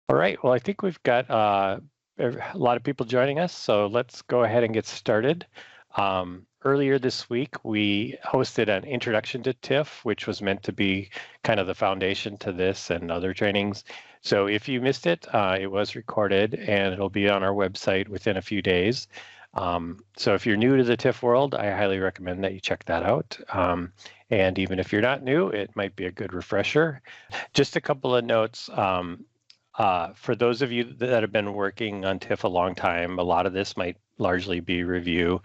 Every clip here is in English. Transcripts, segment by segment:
All right, well, I think we've got a lot of people joining us, so let's go ahead and get started. Earlier this week, we hosted an introduction to TIF, which was meant to be kind of the foundation to this and other trainings. So if you missed it, it was recorded and it'll be on our website within a few days. So if you're new to the TIF world, I highly recommend that you check that out. And even if you're not new, it might be a good refresher. Just a couple of notes. For those of you that have been working on TIF a long time, a lot of this might largely be review,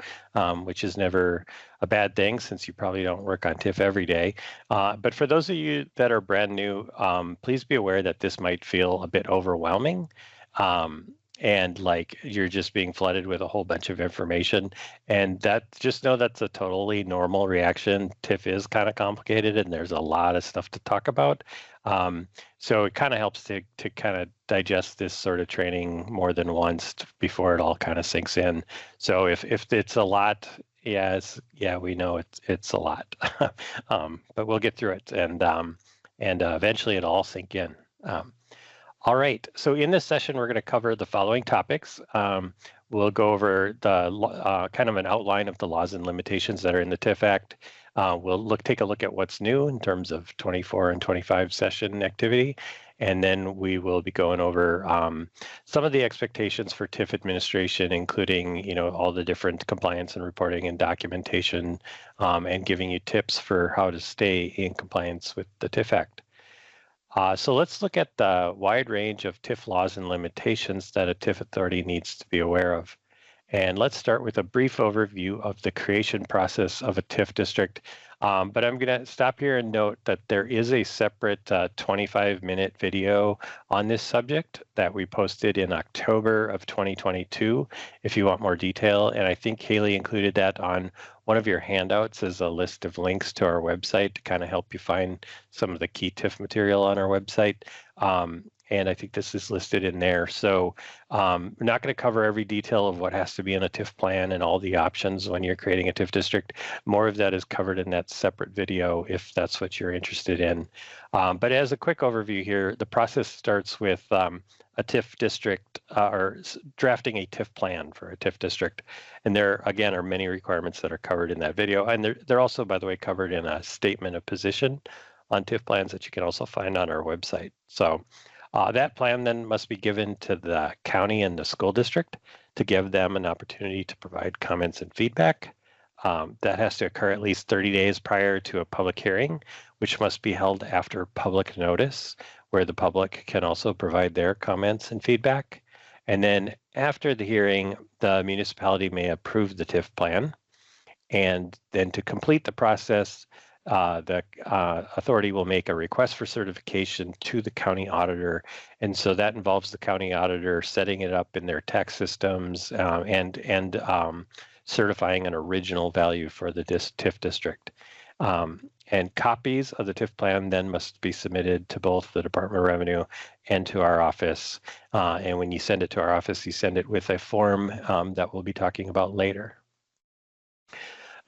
which is never a bad thing since you probably don't work on TIF every day. But for those of you that are brand new, please be aware that this might feel a bit overwhelming. And like you're just being flooded with a whole bunch of information. And that just know that's a totally normal reaction. TIF is kind of complicated and there's a lot of stuff to talk about. So it kind of helps to kind of digest this sort of training more than once before it all kind of sinks in. So if it's a lot, yeah, we know it's a lot, but we'll get through it and eventually it'll all sink in. All right, so in this session, we're going to cover the following topics. We'll go over the kind of an outline of the laws and limitations that are in the TIF Act. We'll take a look at what's new in terms of 24 and 25 session activity, and then we will be going over some of the expectations for TIF administration, including all the different compliance and reporting and documentation, and giving you tips for how to stay in compliance with the TIF Act. So let's look at the wide range of TIF laws and limitations that a TIF authority needs to be aware of. And let's start with a brief overview of the creation process of a TIF district. But I'm going to stop here and note that there is a separate 25-minute video on this subject that we posted in October of 2022, if you want more detail. And I think Haley included that on one of your handouts as a list of links to our website to kind of help you find some of the key TIF material on our website. And I think this is listed in there. So we're not going to cover every detail of what has to be in a TIF plan and all the options when you're creating a TIF district. More of that is covered in that separate video if that's what you're interested in. But as a quick overview here, the process starts with a TIF district or drafting a TIF plan for a TIF district. And there, again, are many requirements that are covered in that video. And they're also, by the way, covered in a statement of position on TIF plans that you can also find on our website. So that plan then must be given to the county and the school district to give them an opportunity to provide comments and feedback. That has to occur at least 30 days prior to a public hearing, which must be held after public notice, where the public can also provide their comments and feedback. And then after the hearing, the municipality may approve the TIF plan. And then to complete the process, the authority will make a request for certification to the county auditor. And so that involves the county auditor setting it up in their tax systems and certifying an original value for the TIF district. And copies of the TIF plan then must be submitted to both the Department of Revenue and to our office. And when you send it to our office, you send it with a form that we'll be talking about later.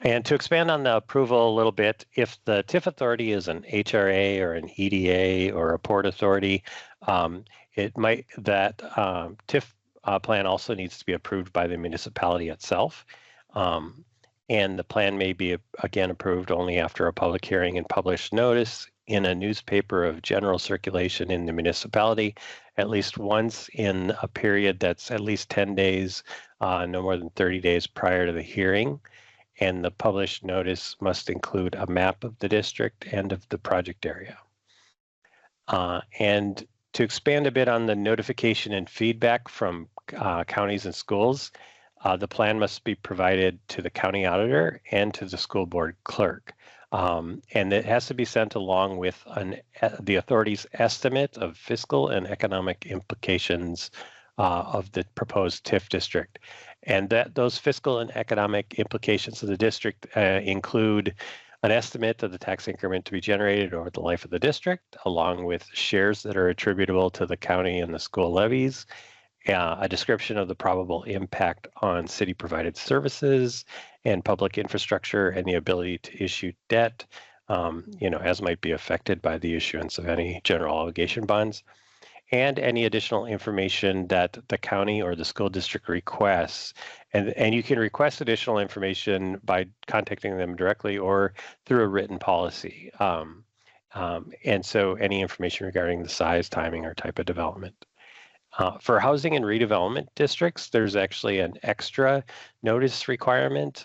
And to expand on the approval a little bit, if the TIF authority is an HRA or an EDA or a port authority, it might that TIF plan also needs to be approved by the municipality itself. And the plan may be, again, approved only after a public hearing and published notice in a newspaper of general circulation in the municipality, at least once in a period that's at least 10 days, no more than 30 days prior to the hearing. And the published notice must include a map of the district and of the project area. And to expand a bit on the notification and feedback from counties and schools, the plan must be provided to the county auditor and to the school board clerk. And it has to be sent along with the authority's estimate of fiscal and economic implications of the proposed TIF district. And those fiscal and economic implications of the district include an estimate of the tax increment to be generated over the life of the district, along with shares that are attributable to the county and the school levies, a description of the probable impact on city-provided services and public infrastructure and the ability to issue debt, as might be affected by the issuance of any general obligation bonds, and any additional information that the county or the school district requests. And you can request additional information by contacting them directly or through a written policy. And so any information regarding the size, timing, or type of development. For housing and redevelopment districts, there's actually an extra notice requirement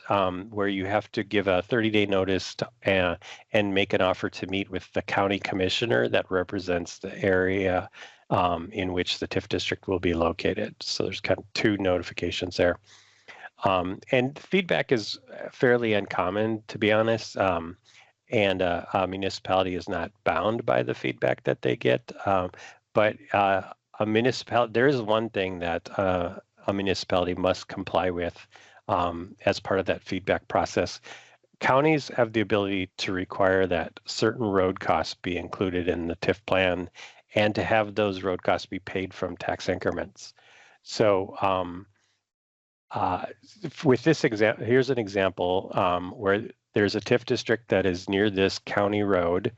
where you have to give a 30-day notice and make an offer to meet with the county commissioner that represents the area in which the TIF district will be located. So there's kind of two notifications there. And feedback is fairly uncommon, to be honest. And a municipality is not bound by the feedback that they get. But a municipality, there is one thing that a municipality must comply with as part of that feedback process. Counties have the ability to require that certain road costs be included in the TIF plan and to have those road costs be paid from tax increments. So with this example, here's an example where there's a TIF district that is near this county road,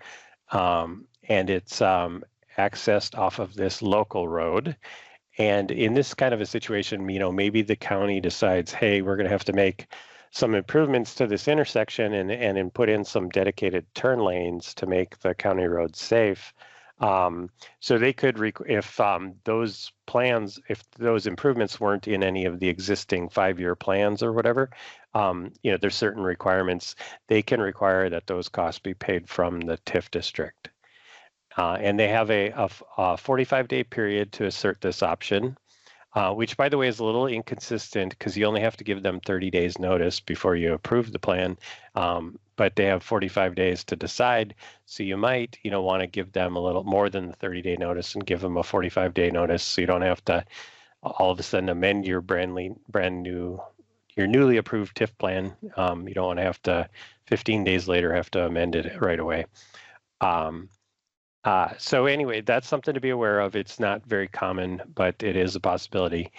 and it's accessed off of this local road. And in this kind of a situation, maybe the county decides, hey, we're going to have to make some improvements to this intersection and put in some dedicated turn lanes to make the county road safe. So they could, if those plans, if those improvements weren't in any of the existing 5-year plans or whatever, there's certain requirements. They can require that those costs be paid from the TIF district. And they have a 45-day period to assert this option, which, by the way, is a little inconsistent because you only have to give them 30 days notice before you approve the plan. But they have 45 days to decide. So you might, want to give them a little more than the 30-day notice and give them a 45-day notice, so you don't have to all of a sudden amend your your newly approved TIF plan. You don't want to have to 15 days later have to amend it right away. So anyway, that's something to be aware of. It's not very common, but it is a possibility.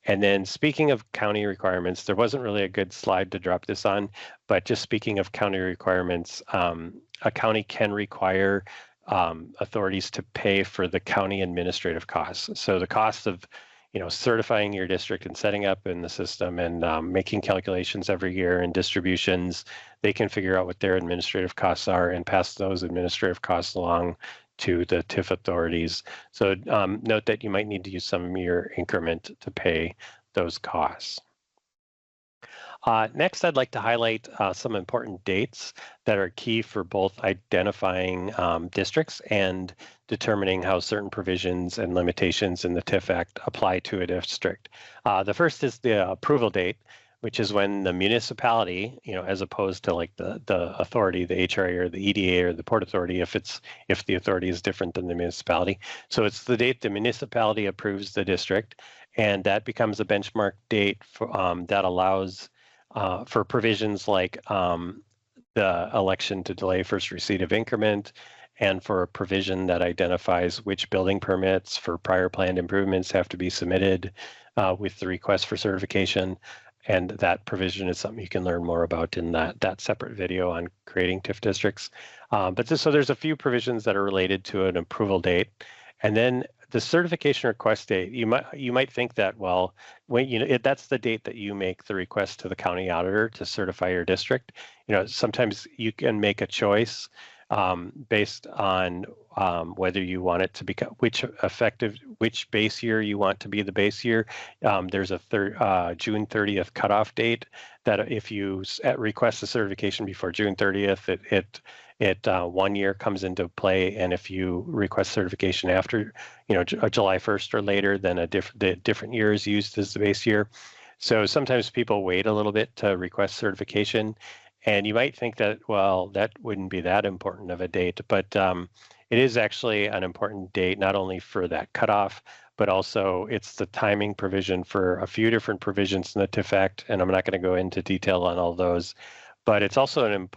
And then speaking of county requirements, there wasn't really a good slide to drop this on, but just speaking of county requirements, a county can require authorities to pay for the county administrative costs. So the cost of, certifying your district and setting up in the system and making calculations every year and distributions, they can figure out what their administrative costs are and pass those administrative costs along to the TIF authorities. So note that you might need to use some of your increment to pay those costs. Next, I'd like to highlight some important dates that are key for both identifying districts and determining how certain provisions and limitations in the TIF Act apply to a district. The first is the approval date, which is when the municipality, as opposed to like the authority, the HRA or the EDA or the Port Authority, if the authority is different than the municipality. So it's the date the municipality approves the district, and that becomes a benchmark date for, that allows for provisions like the election to delay first receipt of increment, and for a provision that identifies which building permits for prior planned improvements have to be submitted with the request for certification. And that provision is something you can learn more about in that separate video on creating TIF districts. So there's a few provisions that are related to an approval date. And then the certification request date, you might think that, well, when that's the date that you make the request to the county auditor to certify your district. Sometimes you can make a choice based on whether you want it to become which base year you want to be the base year. There's a June 30th cutoff date that if you request a certification before June 30th, it 1 year comes into play, and if you request certification after July 1st or later, then the different year is used as the base year. So sometimes people wait a little bit to request certification. And you might think that, well, that wouldn't be that important of a date, but it is actually an important date, not only for that cutoff, but also it's the timing provision for a few different provisions in the TIF Act, and I'm not going to go into detail on all those. But it's also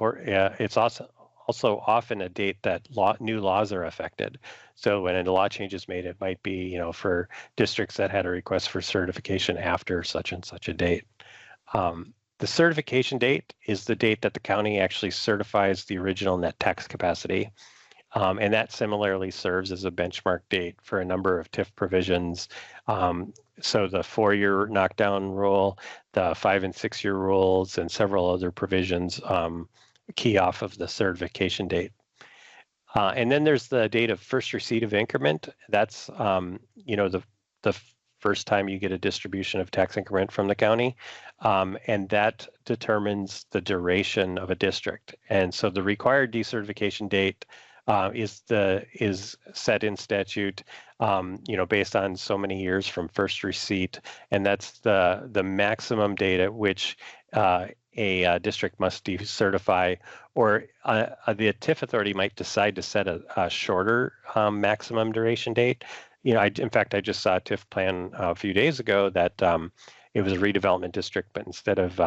it's also often a date that new laws are affected. So when a law change is made, it might be, for districts that had a request for certification after such and such a date. The certification date is the date that the county actually certifies the original net tax capacity. And that similarly serves as a benchmark date for a number of TIF provisions. So the 4-year knockdown rule, the 5 and 6 year rules, and several other provisions key off of the certification date. And then there's the date of first receipt of increment. That's the first time you get a distribution of tax increment from the county, and that determines the duration of a district. And so the required decertification date is set in statute, based on so many years from first receipt, and that's the maximum date at which a district must decertify, or the TIF authority might decide to set a shorter maximum duration date. In fact, I just saw a TIF plan a few days ago that it was a redevelopment district, but instead of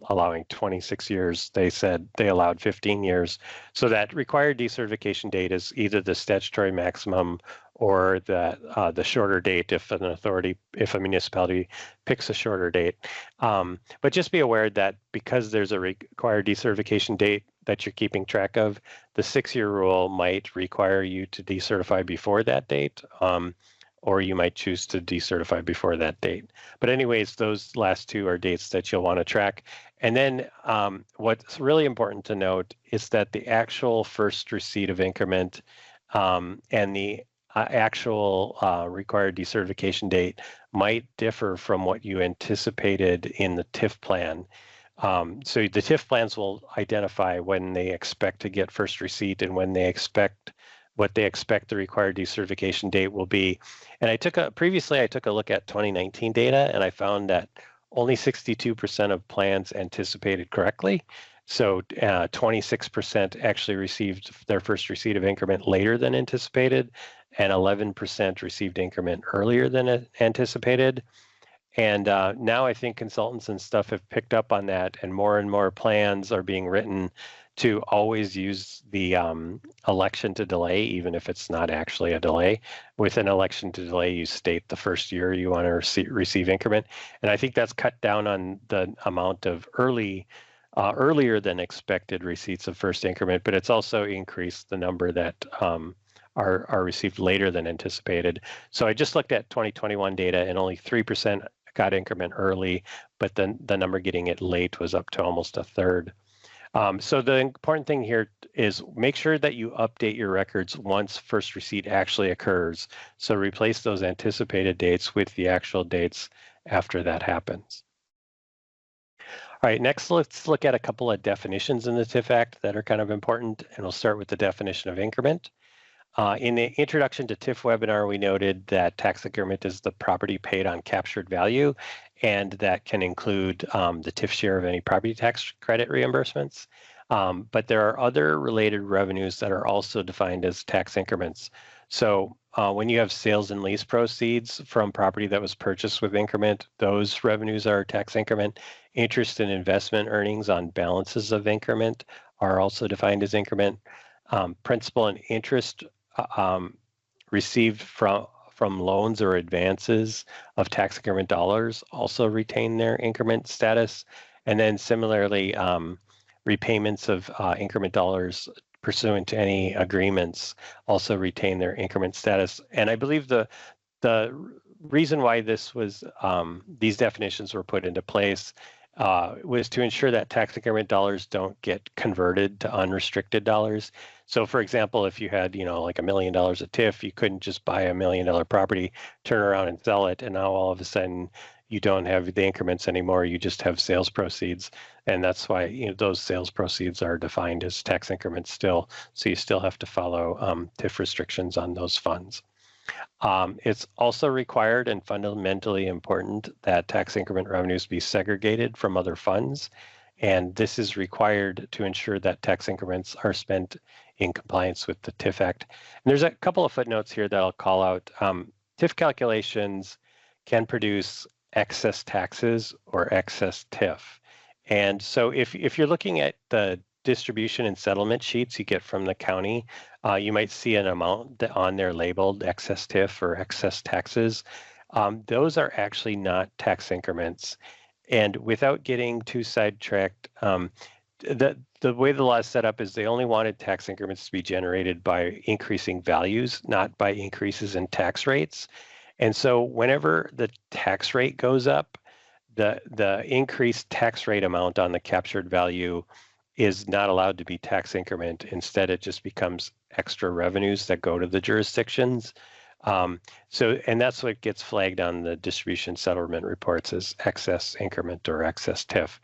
allowing 26 years, they said they allowed 15 years. So that required decertification date is either the statutory maximum or the shorter date if a municipality picks a shorter date. But just be aware that because there's a required decertification date that you're keeping track of, the 6-year rule might require you to decertify before that date, or you might choose to decertify before that date. But anyways, those last two are dates that you'll want to track. And then what's really important to note is that the actual first receipt of increment and the actual required decertification date might differ from what you anticipated in the TIF plan. So the TIF plans will identify when they expect to get first receipt and when they expect the required decertification date will be. And previously I took a look at 2019 data, and I found that only 62% of plans anticipated correctly. So 26% actually received their first receipt of increment later than anticipated, and 11% received increment earlier than anticipated. And now I think consultants and stuff have picked up on that, and more plans are being written to always use the election to delay, even if it's not actually a delay. With an election to delay, you state the first year you want to receive increment. And I think that's cut down on the amount of earlier than expected receipts of first increment, but it's also increased the number that are received later than anticipated. So I just looked at 2021 data, and only 3% got increment early, but then the number getting it late was up to almost a third. So the important thing here is make sure that you update your records once first receipt actually occurs. So replace those anticipated dates with the actual dates after that happens. All right, next let's look at a couple of definitions in the TIF Act that are kind of important, and we'll start with the definition of increment. In the introduction to TIF webinar, we noted that tax increment is the property paid on captured value, and that can include the TIF share of any property tax credit reimbursements. But there are other related revenues that are also defined as tax increments. So when you have sales and lease proceeds from property that was purchased with increment, those revenues are tax increment. Interest and investment earnings on balances of increment are also defined as increment. Principal and interest received from loans or advances of tax increment dollars also retain their increment status. And then similarly, repayments of increment dollars pursuant to any agreements also retain their increment status. And I believe the reason why this was these definitions were put into place was to ensure that tax increment dollars don't get converted to unrestricted dollars. So for example, if you had, like $1 million of TIF, you couldn't just buy $1 million property, turn around and sell it, and now all of a sudden you don't have the increments anymore, you just have sales proceeds. And that's why those sales proceeds are defined as tax increments still. So you still have to follow TIF restrictions on those funds. It's also required and fundamentally important that tax increment revenues be segregated from other funds. And this is required to ensure that tax increments are spent in compliance with the TIF Act. And there's a couple of footnotes here that I'll call out. TIF calculations can produce excess taxes or excess TIF. And so if you're looking at the distribution and settlement sheets you get from the county, you might see an amount on there labeled excess TIF or excess taxes. Those are actually not tax increments. And without getting too sidetracked, the way the law is set up is they only wanted tax increments to be generated by increasing values, not by increases in tax rates. And so whenever the tax rate goes up, the increased tax rate amount on the captured value is not allowed to be tax increment. Instead, it just becomes extra revenues that go to the jurisdictions. And that's what gets flagged on the distribution settlement reports as excess increment or excess TIF.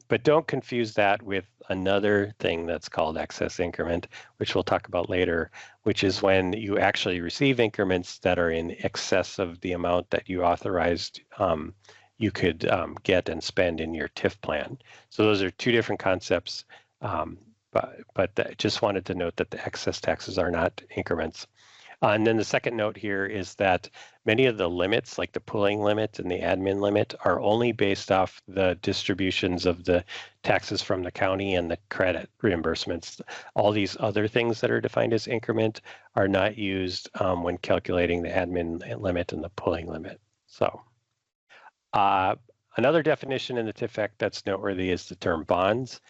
But don't confuse that with another thing that's called excess increment, which we'll talk about later, which is when you actually receive increments that are in excess of the amount that you authorized you could get and spend in your TIF plan. So those are two different concepts, but just wanted to note that the excess taxes are not increments. And then the second note here is that many of the limits, like the pooling limit and the admin limit, are only based off the distributions of the taxes from the county and the credit reimbursements. All these other things that are defined as increment are not used when calculating the admin limit and the pooling limit. So another definition in the TIF Act that's noteworthy is the term bonds.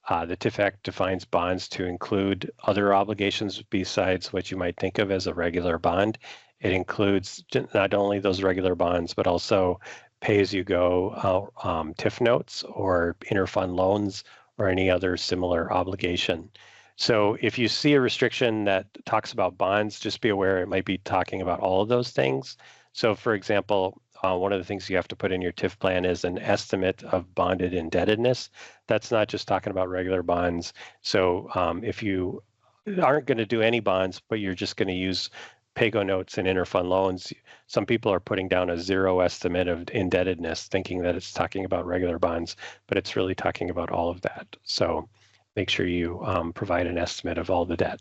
The TIF Act defines bonds to include other obligations besides what you might think of as a regular bond. It includes not only those regular bonds, but also pay-as-you-go TIF notes or interfund loans or any other similar obligation. So if you see a restriction that talks about bonds, just be aware it might be talking about all of those things. So for example, one of the things you have to put in your TIF plan is an estimate of bonded indebtedness. That's not just talking about regular bonds. So if you aren't going to do any bonds, but you're just going to use PAYGO notes and interfund loans, some people are putting down a zero estimate of indebtedness, thinking that it's talking about regular bonds, but it's really talking about all of that. So make sure you provide an estimate of all the debt.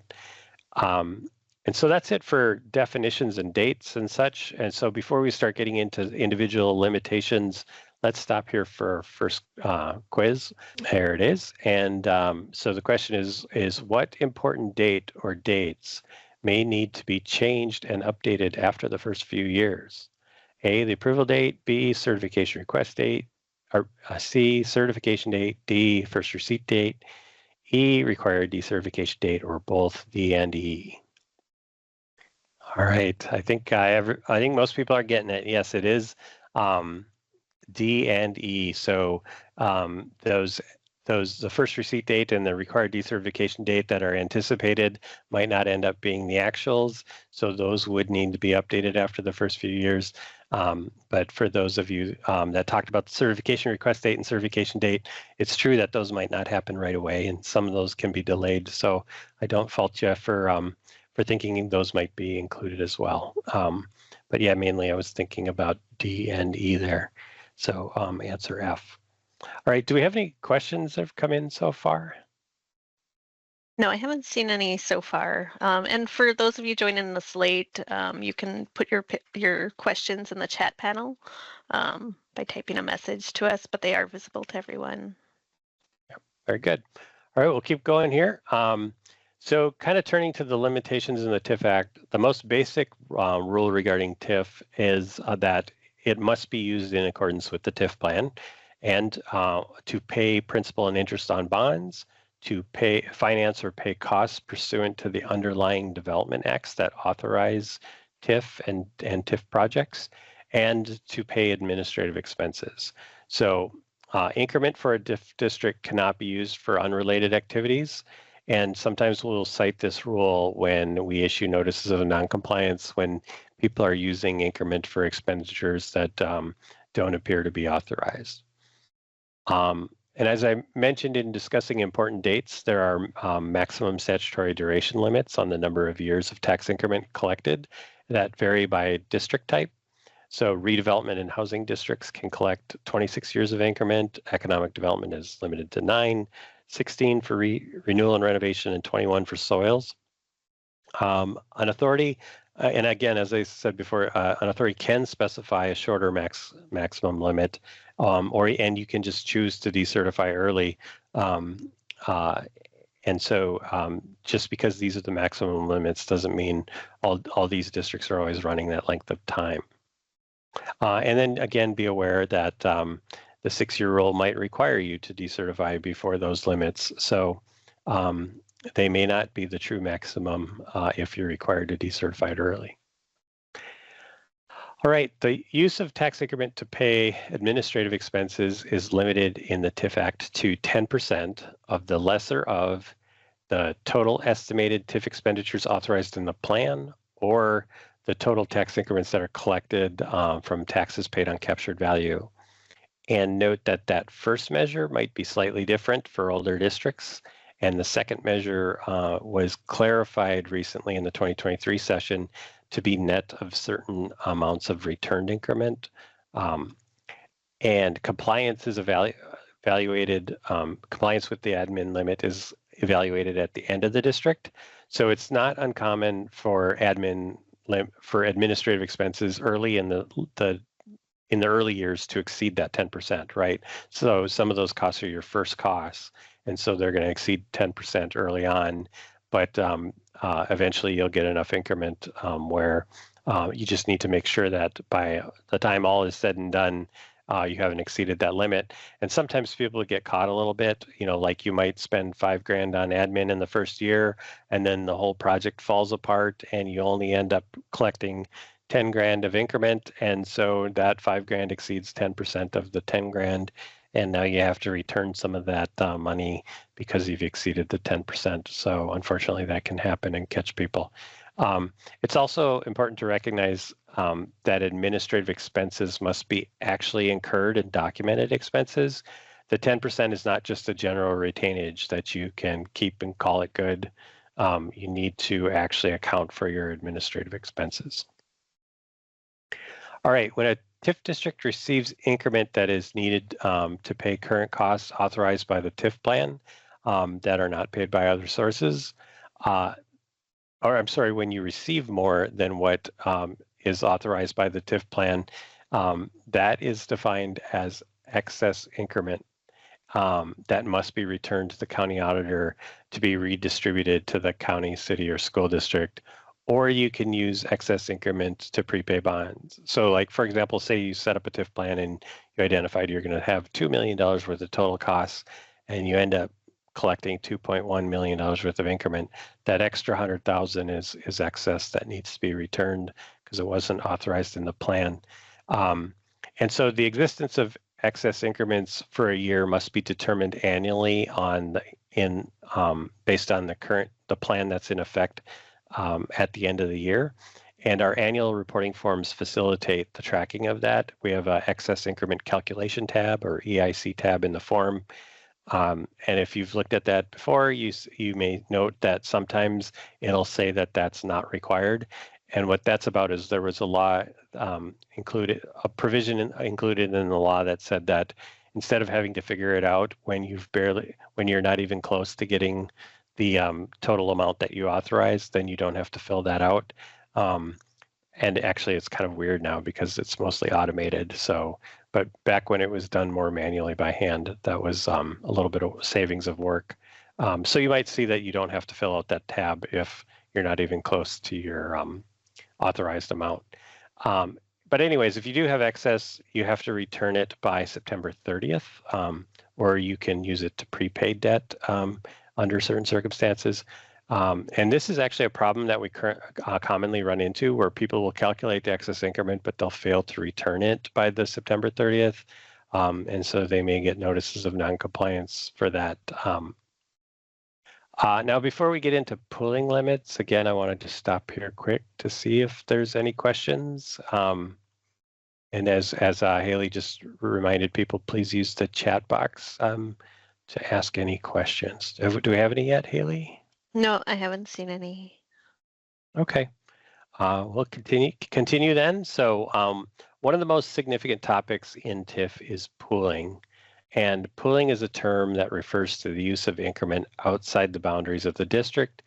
And so that's it for definitions and dates and such. And so before we start getting into individual limitations, let's stop here for our first quiz. There it is. And so the question is what important date or dates may need to be changed and updated after the first few years? A, the approval date, B, certification request date, or C, certification date, D, first receipt date, E, required decertification date, or both D and E. All right, I think most people are getting it. Yes, it is D and E. So the first receipt date and the required decertification date that are anticipated might not end up being the actuals. So those would need to be updated after the first few years. But for those of you that talked about the certification request date and certification date, it's true that those might not happen right away, and some of those can be delayed. So I don't fault you for thinking those might be included as well. But yeah, mainly I was thinking about D and E there. So answer F. All right, do we have any questions that have come in so far? No, I haven't seen any so far. And for those of you joining us late, you can put your questions in the chat panel by typing a message to us, but they are visible to everyone. Yep, very good. All right, we'll keep going here. So kind of turning to the limitations in the TIF Act, the most basic rule regarding TIF is that it must be used in accordance with the TIF plan and to pay principal and interest on bonds, to finance or pay costs pursuant to the underlying development acts that authorize TIF and TIF projects, and to pay administrative expenses. So increment for a district cannot be used for unrelated activities. And sometimes we'll cite this rule when we issue notices of noncompliance when people are using increment for expenditures that don't appear to be authorized. And as I mentioned in discussing important dates, there are maximum statutory duration limits on the number of years of tax increment collected that vary by district type. So redevelopment and housing districts can collect 26 years of increment. Economic development is limited to 9. 16 for renewal and renovation, and 21 for soils. An authority, and again, as I said before, an authority can specify a shorter maximum limit, and you can just choose to decertify early. And so just because these are the maximum limits doesn't mean all these districts are always running that length of time. And then again, be aware that the 6-year rule might require you to decertify before those limits. So they may not be the true maximum if you're required to decertify it early. All right, the use of tax increment to pay administrative expenses is limited in the TIF Act to 10% of the lesser of the total estimated TIF expenditures authorized in the plan or the total tax increments that are collected from taxes paid on captured value. And note that that first measure might be slightly different for older districts. And the second measure was clarified recently in the 2023 session to be net of certain amounts of returned increment. And compliance is evaluated, compliance with the admin limit is evaluated at the end of the district. So it's not uncommon for administrative expenses early in the early years to exceed that 10%, right? So some of those costs are your first costs, and so they're going to exceed 10% early on, but eventually you'll get enough increment where you just need to make sure that by the time all is said and done, you haven't exceeded that limit. And sometimes people get caught a little bit, like you might spend $5,000 on admin in the first year, and then the whole project falls apart and you only end up collecting $10,000 of increment. And so that $5,000 exceeds 10% of the $10,000. And now you have to return some of that money because you've exceeded the 10%. So unfortunately, that can happen and catch people. It's also important to recognize that administrative expenses must be actually incurred and documented expenses. The 10% is not just a general retainage that you can keep and call it good. You need to actually account for your administrative expenses. All right, when a TIF district receives increment that is needed to pay current costs authorized by the TIF plan that are not paid by other sources, when you receive more than what is authorized by the TIF plan, that is defined as excess increment that must be returned to the county auditor to be redistributed to the county, city, or school district. Or you can use excess increment to prepay bonds. So like, for example, say you set up a TIF plan and you identified you're going to have $2 million worth of total costs, and you end up collecting $2.1 million worth of increment. That extra 100,000 is excess that needs to be returned because it wasn't authorized in the plan. And so the existence of excess increments for a year must be determined annually based on the plan that's in effect at the end of the year. And our annual reporting forms facilitate the tracking of that. We have an excess increment calculation tab or EIC tab in the form. And if you've looked at that before, you may note that sometimes it'll say that that's not required. And what that's about is there was a law provision included in the law that said that instead of having to figure it out when you're not even close to getting the total amount that you authorized, then you don't have to fill that out. And actually, it's kind of weird now because it's mostly automated. So, but back when it was done more manually by hand, that was a little bit of savings of work. So you might see that you don't have to fill out that tab if you're not even close to your authorized amount. But anyways, if you do have excess, you have to return it by September 30th, or you can use it to prepay debt under certain circumstances. And this is actually a problem that we commonly run into where people will calculate the excess increment, but they'll fail to return it by the September 30th. And so they may get notices of noncompliance for that. Now, before we get into pooling limits, again, I wanted to stop here quick to see if there's any questions. And as Haley just reminded people, please use the chat box to ask any questions. Do we have any yet, Haley? No, I haven't seen any. Okay, we'll continue then. So one of the most significant topics in TIF is pooling. And pooling is a term that refers to the use of increment outside the boundaries of the district,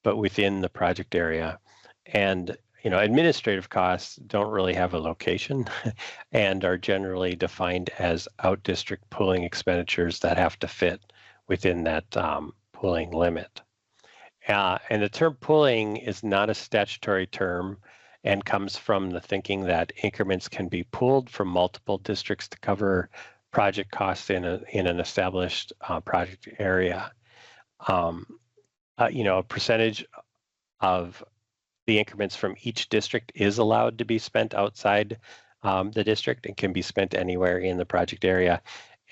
but within the project area. And administrative costs don't really have a location and are generally defined as out-district pooling expenditures that have to fit within that pooling limit. And the term pooling is not a statutory term and comes from the thinking that increments can be pooled from multiple districts to cover project costs in an established project area. A percentage of the increments from each district is allowed to be spent outside the district and can be spent anywhere in the project area.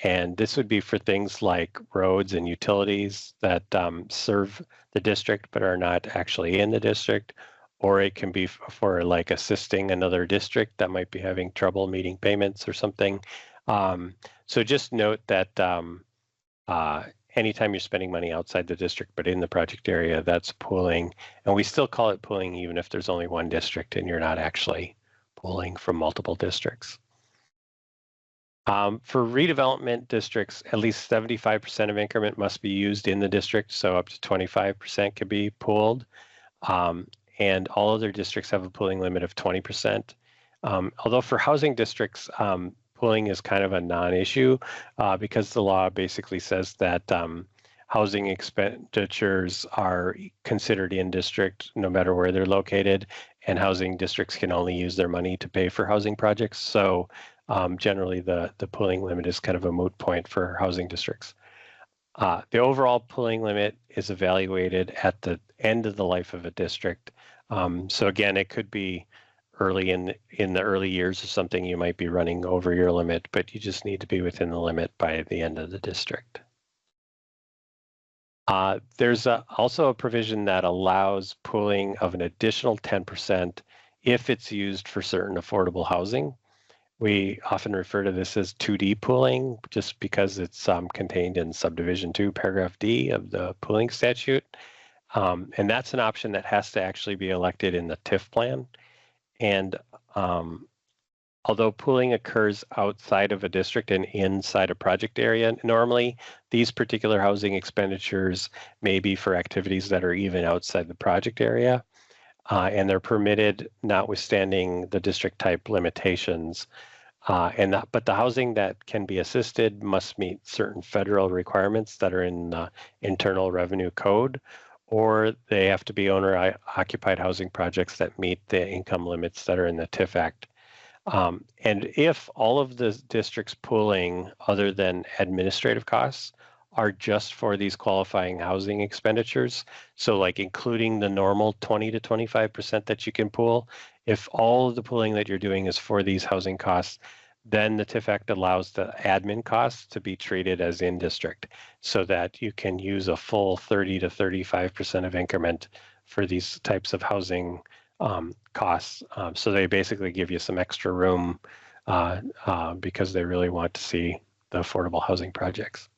And this would be for things like roads and utilities that serve the district but are not actually in the district, or it can be for like assisting another district that might be having trouble meeting payments or something. So just note that anytime you're spending money outside the district but in the project area, that's pooling. And we still call it pooling even if there's only one district and you're not actually pooling from multiple districts. For redevelopment districts, at least 75% of increment must be used in the district, so up to 25% can be pooled. And all other districts have a pooling limit of 20%. Although for housing districts, pooling is kind of a non-issue because the law basically says that housing expenditures are considered in district no matter where they're located, and housing districts can only use their money to pay for housing projects. So generally the pooling limit is kind of a moot point for housing districts. The overall pooling limit is evaluated at the end of the life of a district. So again, it could be early in the early years or something, you might be running over your limit, but you just need to be within the limit by the end of the district. There's also a provision that allows pooling of an additional 10% if it's used for certain affordable housing. We often refer to this as 2D pooling just because it's contained in subdivision 2, paragraph D of the pooling statute. And that's an option that has to actually be elected in the TIF plan. And although pooling occurs outside of a district and inside a project area, normally these particular housing expenditures may be for activities that are even outside the project area. And they're permitted notwithstanding the district type limitations. But the housing that can be assisted must meet certain federal requirements that are in the Internal Revenue Code, or they have to be owner-occupied housing projects that meet the income limits that are in the TIF Act. And if all of the district's pooling other than administrative costs are just for these qualifying housing expenditures, so like including the normal 20 to 25% that you can pool, if all of the pooling that you're doing is for these housing costs, then the TIF Act allows the admin costs to be treated as in district so that you can use a full 30 to 35% of increment for these types of housing costs. So they basically give you some extra room because they really want to see the affordable housing projects.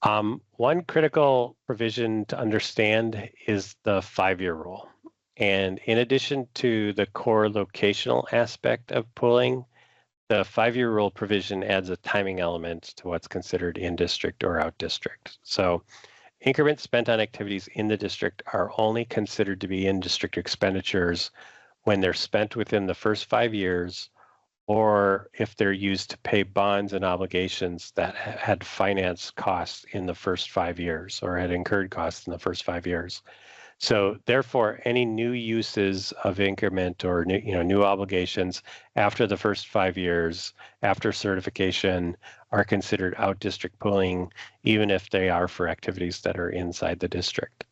One critical provision to understand is the 5-year rule. And in addition to the core locational aspect of pooling, the 5-year rule provision adds a timing element to what's considered in district or out district. So increments spent on activities in the district are only considered to be in district expenditures when they're spent within the first 5 years, or if they're used to pay bonds and obligations that had finance costs in the first 5 years or had incurred costs in the first 5 years. So therefore, any new uses of increment or new obligations after the first 5 years, after certification, are considered out-district pooling, even if they are for activities that are inside the district.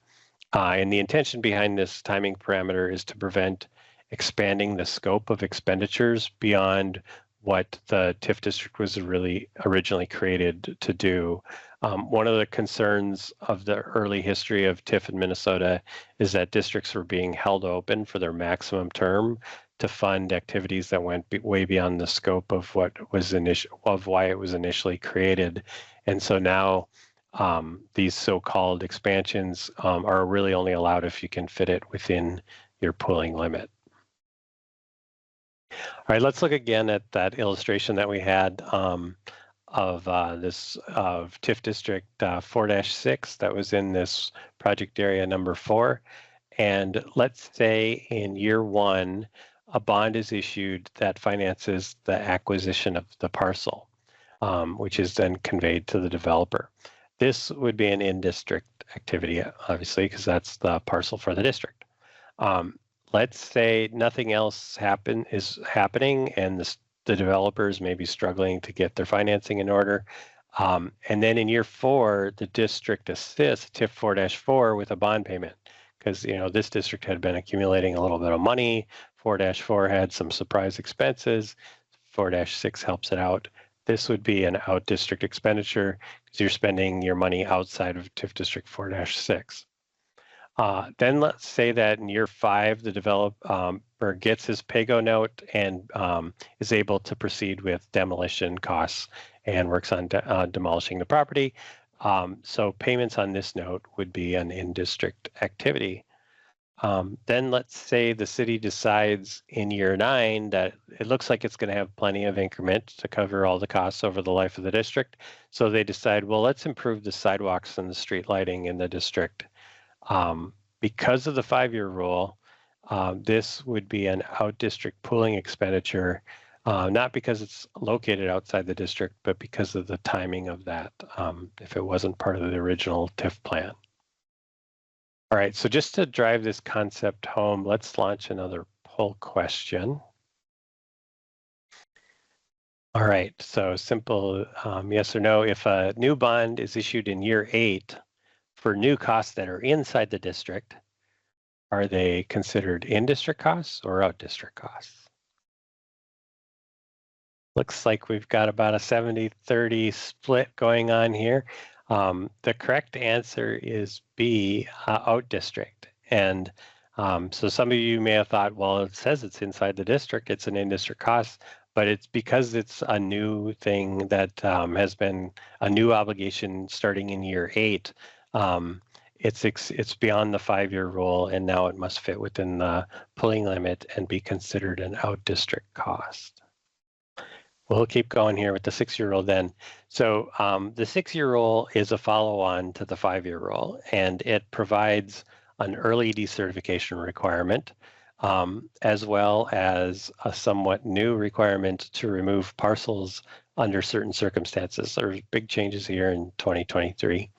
And the intention behind this timing parameter is to prevent expanding the scope of expenditures beyond what the TIF district was really originally created to do. One of the concerns of the early history of TIF in Minnesota is that districts were being held open for their maximum term to fund activities that went way beyond the scope of what was why it was initially created. And so now these so-called expansions are really only allowed if you can fit it within your pooling limit. All right, let's look again at that illustration that we had of TIF District 4-6 that was in this project area number 4. And let's say in year 1, a bond is issued that finances the acquisition of the parcel, which is then conveyed to the developer. This would be an in-district activity, obviously, because that's the parcel for the district. Let's say nothing else is happening and the developers may be struggling to get their financing in order. And then in year 4, the district assists TIF 4-4 with a bond payment because this district had been accumulating a little bit of money. 4-4 had some surprise expenses. 4-6 helps it out. This would be an out district expenditure because you're spending your money outside of TIF district 4-6. Then let's say that in year 5, the developer gets his PAYGO note and is able to proceed with demolition costs and works on demolishing the property. So payments on this note would be an in-district activity. Then let's say the city decides in year 9 that it looks like it's going to have plenty of increment to cover all the costs over the life of the district. So they decide, well, let's improve the sidewalks and the street lighting in the district. Because of the 5-year rule, this would be an out-district pooling expenditure, not because it's located outside the district, but because of the timing of that, if it wasn't part of the original TIF plan. All right, so just to drive this concept home, let's launch another poll question. All right, so simple yes or no. If a new bond is issued in year 8 for new costs that are inside the district, are they considered in-district costs or out-district costs? Looks like we've got about a 70-30 split going on here. The correct answer is B, out-district. And so some of you may have thought, well, it says it's inside the district, it's an in-district cost, but it's because it's a new thing that has been a new obligation starting in year 8. It's beyond the 5-year rule, and now it must fit within the pooling limit and be considered an out-district cost. We'll keep going here with the 6-year rule then. So the 6-year rule is a follow-on to the 5-year rule, and it provides an early decertification requirement, as well as a somewhat new requirement to remove parcels under certain circumstances. There's big changes here in 2023.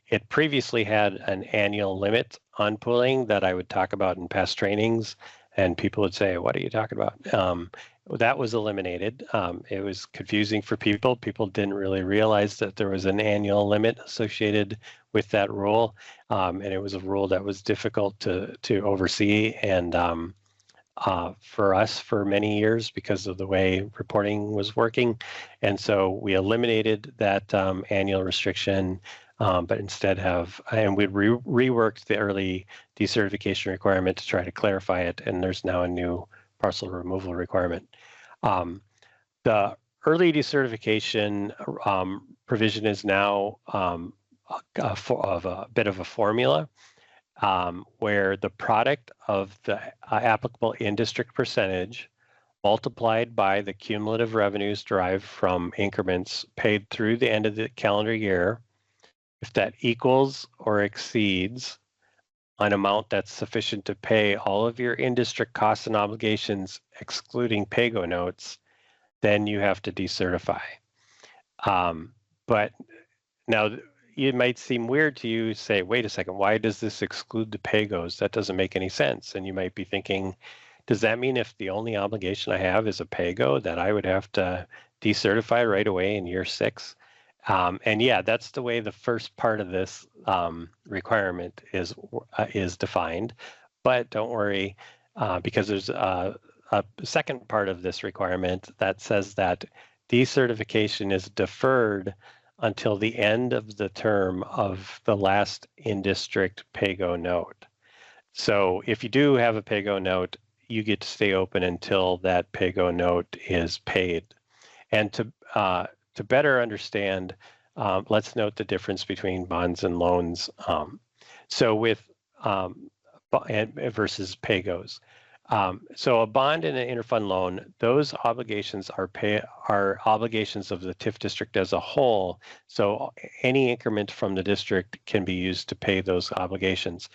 It previously had an annual limit on pooling that I would talk about in past trainings, and people would say, what are you talking about? That was eliminated. It was confusing for people. People didn't really realize that there was an annual limit associated with that rule, and it was a rule that was difficult to oversee and for us for many years because of the way reporting was working. And so we eliminated that annual restriction, but instead we reworked the early decertification requirement to try to clarify it, and there's now a new parcel removal requirement. The early decertification provision is now a bit of a formula where the product of the applicable in-district percentage multiplied by the cumulative revenues derived from increments paid through the end of the calendar year, if that equals or exceeds an amount that's sufficient to pay all of your in-district costs and obligations, excluding PAYGO notes, then you have to decertify. But now it might seem weird to you, say, wait a second, why does this exclude the PAYGOs? That doesn't make any sense. And you might be thinking, does that mean if the only obligation I have is a PAYGO that I would have to decertify right away in year 6? And yeah, that's the way the first part of this requirement is defined. But don't worry, because there's a second part of this requirement that says that decertification is deferred until the end of the term of the last in-district PAYGO note. So if you do have a PAYGO note, you get to stay open until that PAYGO note is paid. And to better understand, let's note the difference between bonds and loans. So with versus PAYGOs. So a bond and an interfund loan, those obligations are obligations of the TIF district as a whole. So any increment from the district can be used to pay those obligations.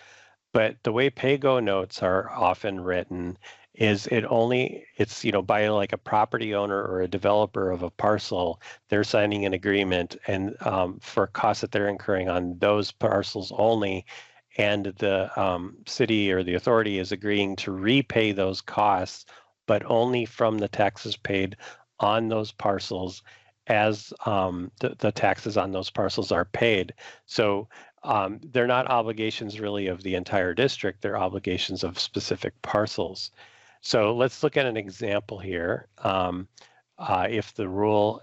But the way PAYGO notes are often written is it's by like a property owner or a developer of a parcel, they're signing an agreement and for costs that they're incurring on those parcels only, and the city or the authority is agreeing to repay those costs but only from the taxes paid on those parcels as the taxes on those parcels are paid. So they're not obligations really of the entire district, they're obligations of specific parcels. So let's look at an example here. If the rule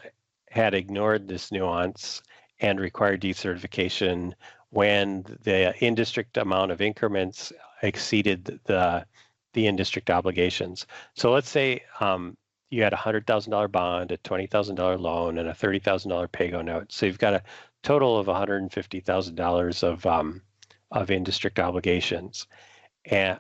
had ignored this nuance and required decertification when the in-district amount of increments exceeded the in-district obligations. So let's say you had a $100,000 bond, a $20,000 loan, and a $30,000 PAYGO note. So you've got a total of $150,000 of in-district obligations. And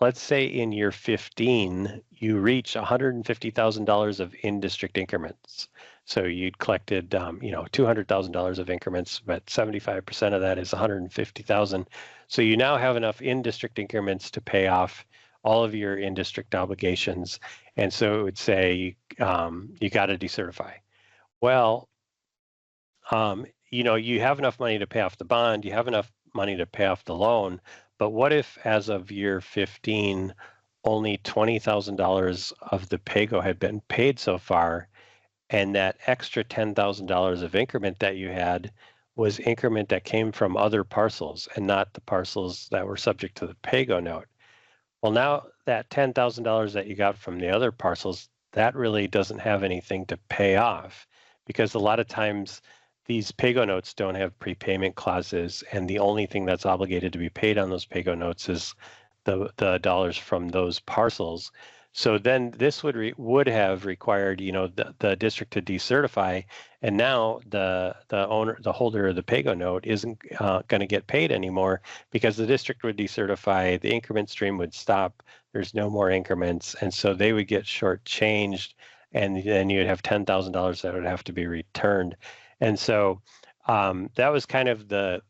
let's say in year 15, you reach $150,000 of in-district increments. So you'd collected, $200,000 of increments, but 75% of that is $150,000. So you now have enough in-district increments to pay off all of your in-district obligations. And so it would say, you got to decertify. Well, you have enough money to pay off the bond, you have enough money to pay off the loan, but what if as of year 15, only $20,000 of the PAYGO had been paid so far, and that extra $10,000 of increment that you had was increment that came from other parcels and not the parcels that were subject to the PAYGO note? Well, now that $10,000 that you got from the other parcels, that really doesn't have anything to pay off, because a lot of times these PAYGO notes don't have prepayment clauses, and the only thing that's obligated to be paid on those PAYGO notes is the dollars from those parcels. So then this would have required, the district to decertify, and now the holder of the PAYGO note isn't going to get paid anymore, because the district would decertify, the increment stream would stop, there's no more increments, and so they would get shortchanged, and then you'd have $10,000 that would have to be returned. And so that was kind of the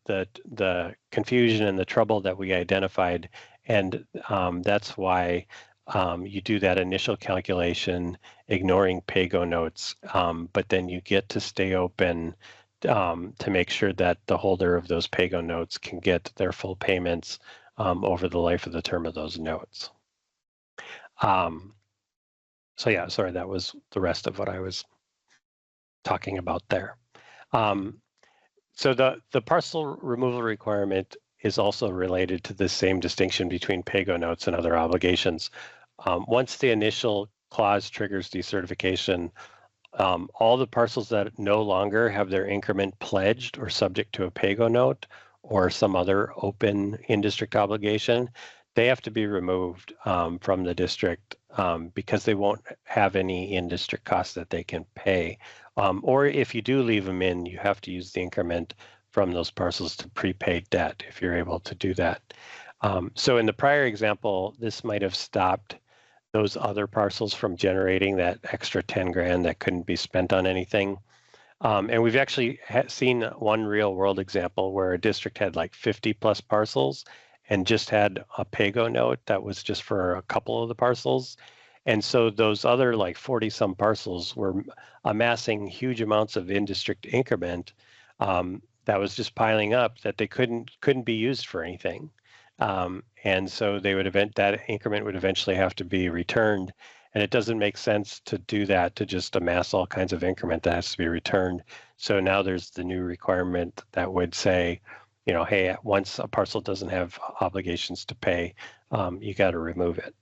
confusion and the trouble that we identified, and that's why you do that initial calculation, ignoring PAYGO notes, but then you get to stay open to make sure that the holder of those PAYGO notes can get their full payments over the life of the term of those notes. So yeah, sorry, that was the rest of what I was talking about there. So the parcel removal requirement is also related to the same distinction between PAYGO notes and other obligations. Once the initial clause triggers decertification, all the parcels that no longer have their increment pledged or subject to a PAYGO note or some other open in-district obligation, they have to be removed from the district because they won't have any in-district costs that they can pay. Or if you do leave them in, you have to use the increment from those parcels to prepay debt if you're able to do that. So in the prior example, this might have stopped those other parcels from generating that extra 10 grand that couldn't be spent on anything. And we've actually seen one real world example where a district had like 50 plus parcels and just had a PAYGO note that was just for a couple of the parcels. And so those other like 40 some parcels were amassing huge amounts of in-district increment that was just piling up that they couldn't be used for anything. And so they would that increment would eventually have to be returned. And it doesn't make sense to do that, to just amass all kinds of increment that has to be returned. So now there's the new requirement that would say, hey, once a parcel doesn't have obligations to pay, you got to remove it.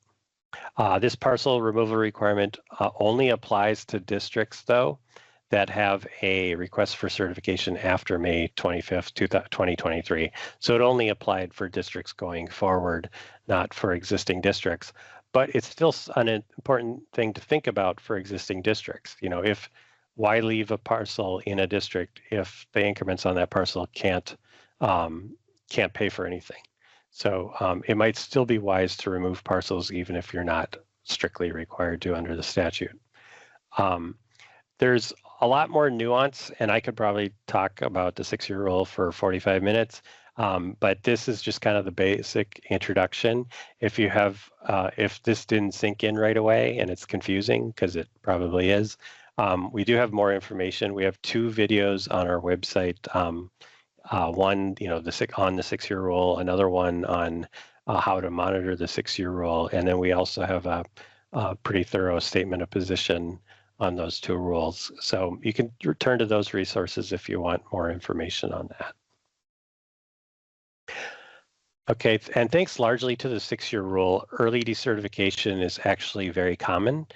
This parcel removal requirement only applies to districts, though, that have a request for certification after May 25th, 2023. So it only applied for districts going forward, not for existing districts. But it's still an important thing to think about for existing districts. Why leave a parcel in a district if the increments on that parcel can't pay for anything? So it might still be wise to remove parcels even if you're not strictly required to under the statute. There's a lot more nuance, and I could probably talk about the 6-year rule for 45 minutes, but this is just kind of the basic introduction. If this didn't sink in right away and it's confusing, because it probably is, we do have more information. We have 2 videos on our website. One, on the 6-year rule, another one on how to monitor the 6-year rule. And then we also have a pretty thorough statement of position on those 2 rules. So you can return to those resources if you want more information on that. Okay, and thanks largely to the 6-year rule, early decertification is actually very common.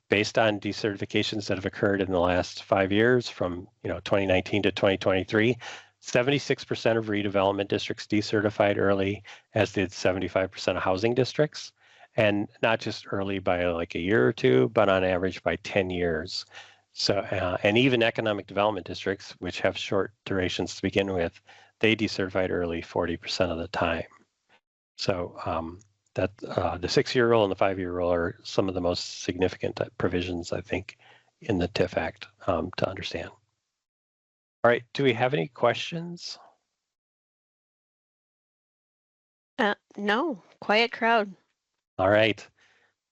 Based on decertifications that have occurred in the last 5 years from 2019 to 2023, 76% of redevelopment districts decertified early, as did 75% of housing districts, and not just early by like a year or 2, but on average by 10 years. So, and even economic development districts, which have short durations to begin with, they decertified early 40% of the time. So that the 6-year rule and the 5-year rule are some of the most significant provisions, I think, in the TIF Act to understand. All right, do we have any questions? No, quiet crowd. All right,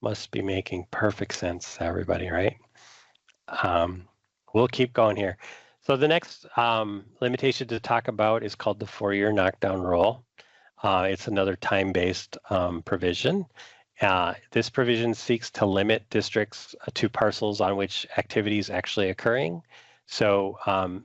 must be making perfect sense to everybody, right? We'll keep going here. So the next limitation to talk about is called the 4-year knockdown rule. It's another time-based provision. This provision seeks to limit districts to parcels on which activity is actually occurring. So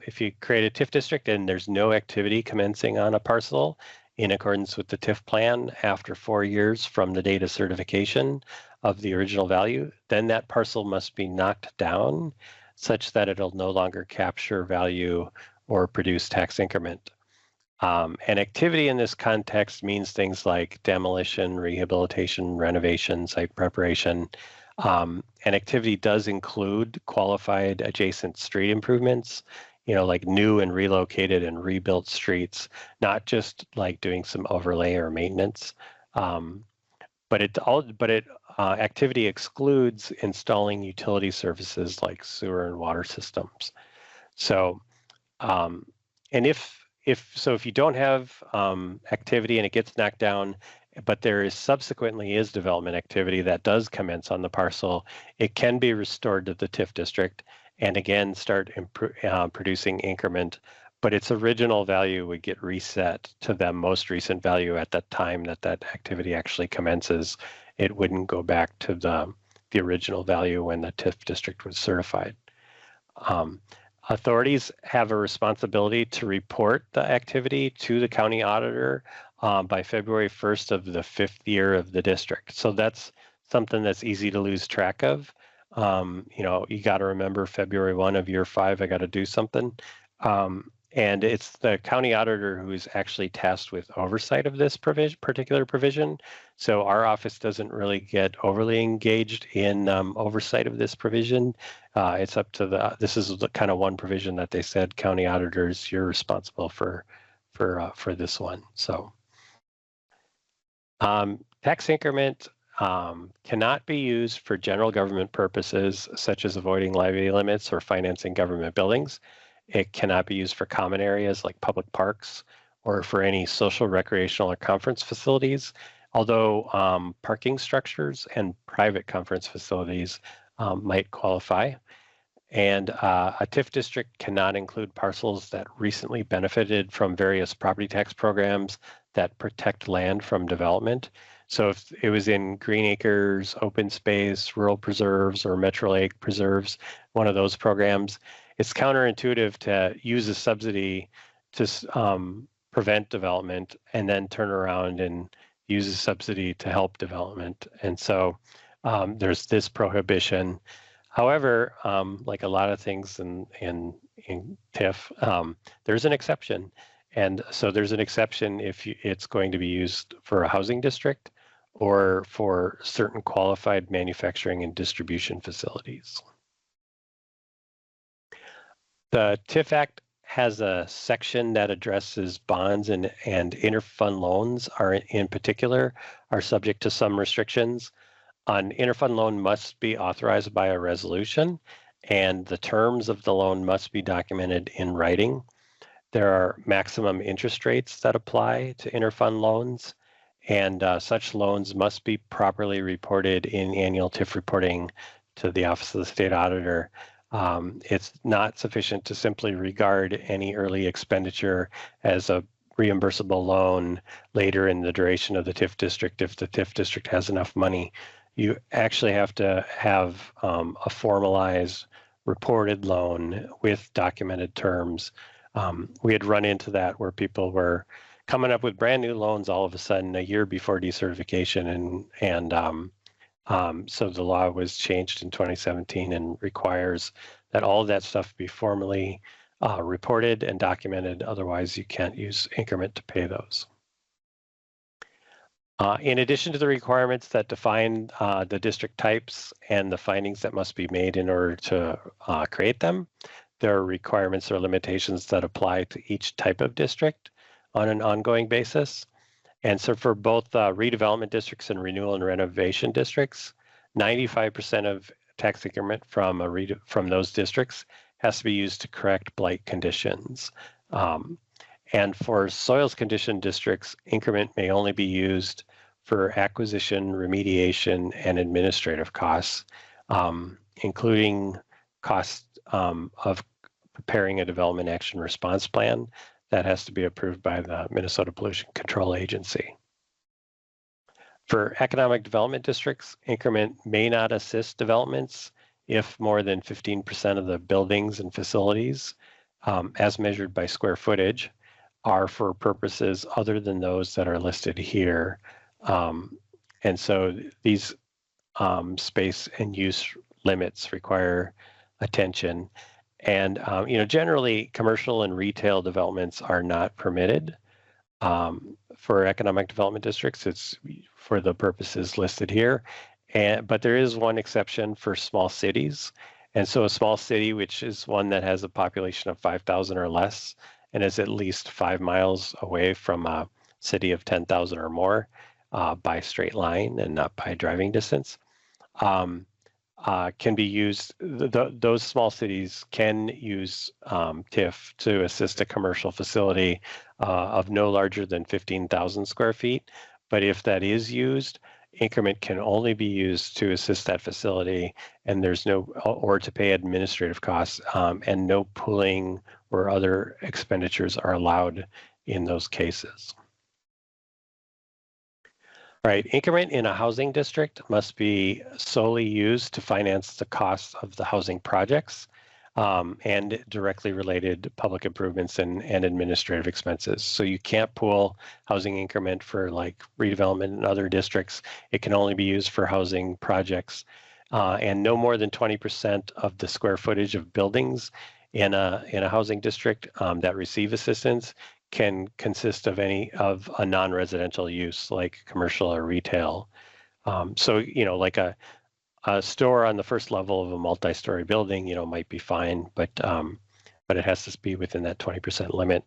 if you create a TIF district and there's no activity commencing on a parcel in accordance with the TIF plan after 4 years from the date of certification of the original value, then that parcel must be knocked down such that it'll no longer capture value or produce tax increment. And activity in this context means things like demolition, rehabilitation, renovation, site preparation. And activity does include qualified adjacent street improvements, like new and relocated and rebuilt streets, not just like doing some overlay or maintenance. But activity excludes installing utility services like sewer and water systems. So, and if you don't have activity and it gets knocked down, but there subsequently is development activity that does commence on the parcel, it can be restored to the TIF district and again start producing increment, but its original value would get reset to the most recent value at that time that activity actually commences. It wouldn't go back to the original value when the TIF district was certified. Authorities have a responsibility to report the activity to the county auditor by February 1st of the 5th year of the district. So that's something that's easy to lose track of. You got to remember February 1 of year 5, I got to do something. And it's the county auditor who is actually tasked with oversight of this particular provision. So our office doesn't really get overly engaged in oversight of this provision. It's up to this is the kind of one provision that they said, county auditors, you're responsible for this one. So tax increment cannot be used for general government purposes, such as avoiding levy limits or financing government buildings. It cannot be used for common areas like public parks or for any social, recreational, or conference facilities, although parking structures and private conference facilities might qualify. And a TIF district cannot include parcels that recently benefited from various property tax programs that protect land from development. So if it was in green acres, open space, rural preserves, or Metro Lake preserves, one of those programs, it's counterintuitive to use a subsidy to prevent development and then turn around and use a subsidy to help development. And so there's this prohibition. However, like a lot of things in TIF, there's an exception. And so there's an exception if it's going to be used for a housing district or for certain qualified manufacturing and distribution facilities. The TIF Act has a section that addresses bonds and interfund loans in particular are subject to some restrictions. An interfund loan must be authorized by a resolution, and the terms of the loan must be documented in writing. There are maximum interest rates that apply to interfund loans, and such loans must be properly reported in annual TIF reporting to the Office of the State Auditor. It's not sufficient to simply regard any early expenditure as a reimbursable loan later in the duration of the TIF district if the TIF district has enough money. You actually have to have a formalized reported loan with documented terms. We had run into that where people were coming up with brand new loans all of a sudden a year before decertification, and so the law was changed in 2017 and requires that all of that stuff be formally reported and documented. Otherwise, you can't use increment to pay those. In addition to the requirements that define the district types and the findings that must be made in order to create them, there are requirements or limitations that apply to each type of district on an ongoing basis. And so for both redevelopment districts and renewal and renovation districts, 95% of tax increment from those districts has to be used to correct blight conditions. And for soils condition districts, increment may only be used for acquisition, remediation, and administrative costs, including costs of preparing a development action response plan that has to be approved by the Minnesota Pollution Control Agency. For economic development districts, increment may not assist developments if more than 15% of the buildings and facilities, as measured by square footage, are for purposes other than those that are listed here. And so these space and use limits require attention. And generally, commercial and retail developments are not permitted for economic development districts. It's for the purposes listed here. But there is one exception for small cities. And so a small city, which is one that has a population of 5,000 or less, and is at least 5 miles away from a city of 10,000 or more by straight line and not by driving distance, can be used. Those small cities can use TIF to assist a commercial facility of no larger than 15,000 square feet. But if that is used, increment can only be used to assist that facility, and there's no, or to pay administrative costs, and no pooling or other expenditures are allowed in those cases. Right, increment in a housing district must be solely used to finance the costs of the housing projects and directly related public improvements and administrative expenses. So you can't pool housing increment for like redevelopment in other districts. It can only be used for housing projects, and no more than 20% of the square footage of buildings in a housing district that receive assistance can consist of a non-residential use like commercial or retail. So like a store on the first level of a multi-story building, might be fine, but it has to be within that 20% limit.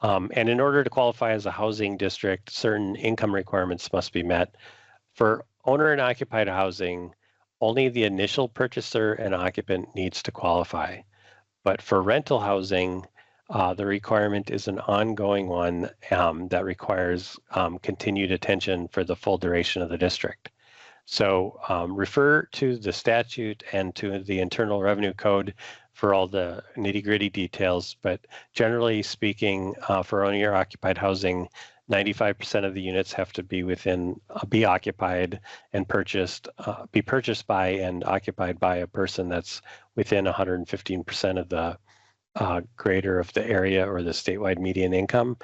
And in order to qualify as a housing district, certain income requirements must be met. For owner and occupied housing, only the initial purchaser and occupant needs to qualify. But for rental housing, the requirement is an ongoing one that requires continued attention for the full duration of the district. So refer to the statute and to the Internal Revenue Code for all the nitty-gritty details, but generally speaking, for owner occupied housing, 95% of the units have to be be occupied and be purchased by and occupied by a person that's within 115% of the greater of the area or the statewide median income.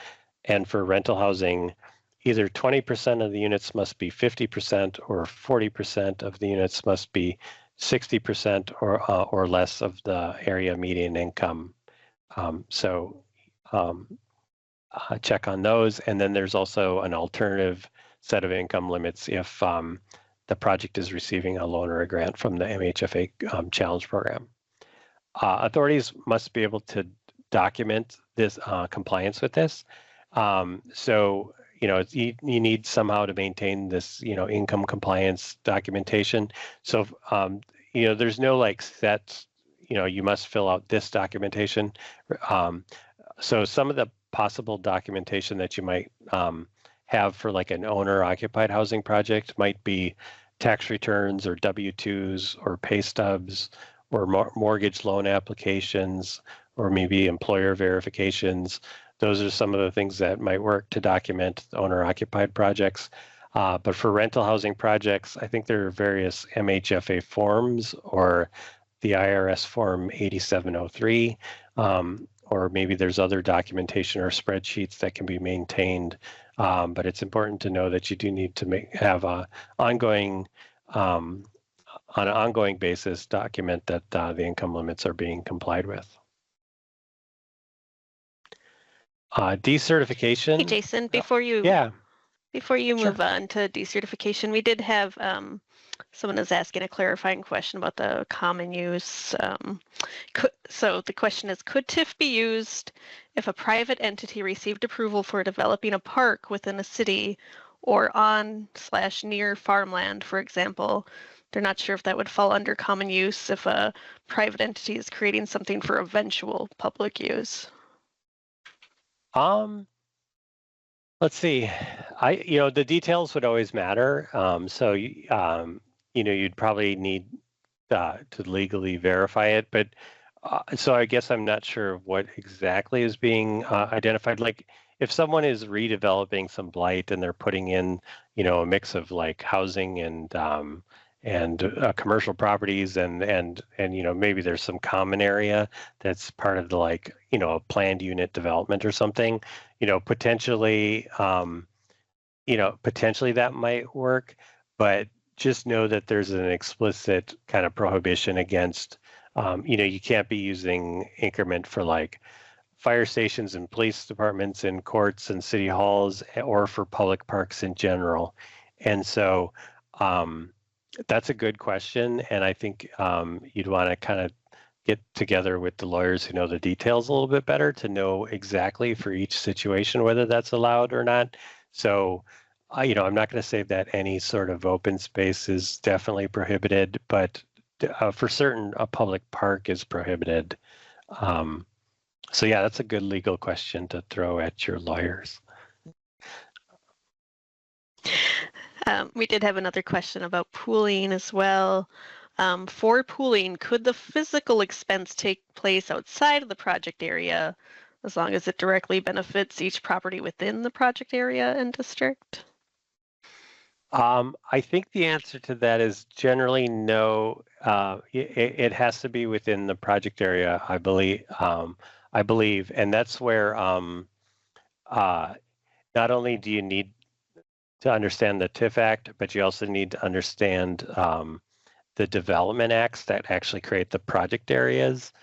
And for rental housing, either 20% of the units must be 50% or 40% of the units must be 60% or less of the area median income. Check on those. And then there's also an alternative set of income limits if the project is receiving a loan or a grant from the MHFA Challenge Program. Authorities must be able to document this compliance with this. So you need somehow to maintain this income compliance documentation. So there's no like set you must fill out this documentation. So some of the possible documentation that you might have for like an owner occupied housing project might be tax returns or W-2s or pay stubs or mortgage loan applications, or maybe employer verifications, those are some of the things that might work to document owner-occupied projects. But for rental housing projects, I think there are various MHFA forms or the IRS form 8703, or maybe there's other documentation or spreadsheets that can be maintained. But it's important to know that you do need to have a ongoing, on an ongoing basis, document that the income limits are being complied with. Decertification. Hey, Jason, before you move on to decertification, we did have someone is asking a clarifying question about the common use. So the question is, could TIF be used if a private entity received approval for developing a park within a city or on/near farmland, for example? They're not sure if that would fall under common use if a private entity is creating something for eventual public use. Let's see. The details would always matter. So you'd probably need to legally verify it. But so I guess I'm not sure what exactly is being identified. Like if someone is redeveloping some blight and they're putting in, a mix of like housing and commercial properties and maybe there's some common area that's part of the a planned unit development or something, potentially that might work, but just know that there's an explicit kind of prohibition against, you can't be using increment for like fire stations and police departments and courts and city halls or for public parks in general. And so, that's a good question, and I think you'd want to kind of get together with the lawyers who know the details a little bit better to know exactly for each situation whether that's allowed or not. So, I'm not going to say that any sort of open space is definitely prohibited, but for certain, a public park is prohibited. So yeah, that's a good legal question to throw at your lawyers. We did have another question about pooling as well. For pooling, could the physical expense take place outside of the project area as long as it directly benefits each property within the project area and district? I think the answer to that is generally no. It has to be within the project area, I believe. And that's where not only do you need to understand the TIF Act, but you also need to understand the development acts that actually create the project areas.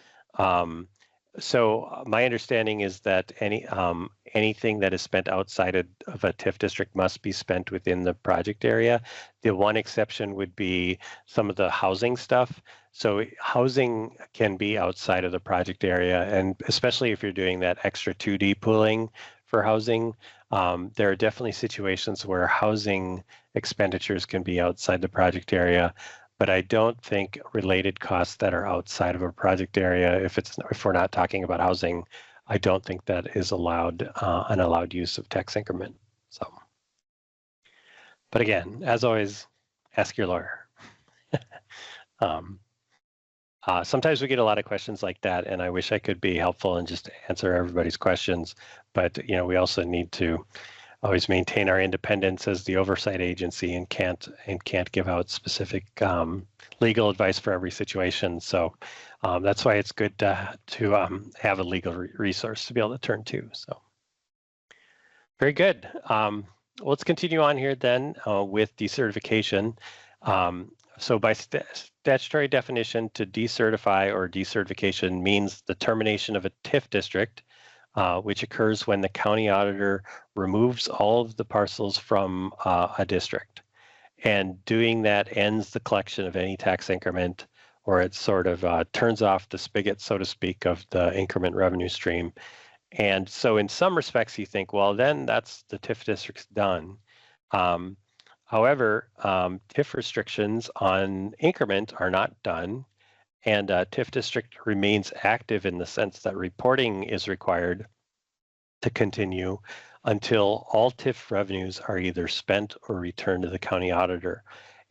So my understanding is that anything that is spent outside of a TIF district must be spent within the project area. The one exception would be some of the housing stuff. So housing can be outside of the project area, and especially if you're doing that extra 2D pooling for housing, there are definitely situations where housing expenditures can be outside the project area. But I don't think related costs that are outside of a project area, if we're not talking about housing, I don't think that is allowed, an allowed use of tax increment. So, but again, as always, ask your lawyer. Sometimes we get a lot of questions like that, and I wish I could be helpful and just answer everybody's questions. But we also need to always maintain our independence as the oversight agency and can't give out specific legal advice for every situation. So that's why it's good to have a legal resource to be able to turn to. So very good. Let's continue on here then with decertification. So by statutory definition, to decertify or decertification means the termination of a TIF district, which occurs when the county auditor removes all of the parcels from a district. And doing that ends the collection of any tax increment, or it sort of turns off the spigot, so to speak, of the increment revenue stream. And so in some respects, you think, well, then that's the TIF district's done. However, TIF restrictions on increment are not done. And TIF district remains active in the sense that reporting is required to continue until all TIF revenues are either spent or returned to the county auditor.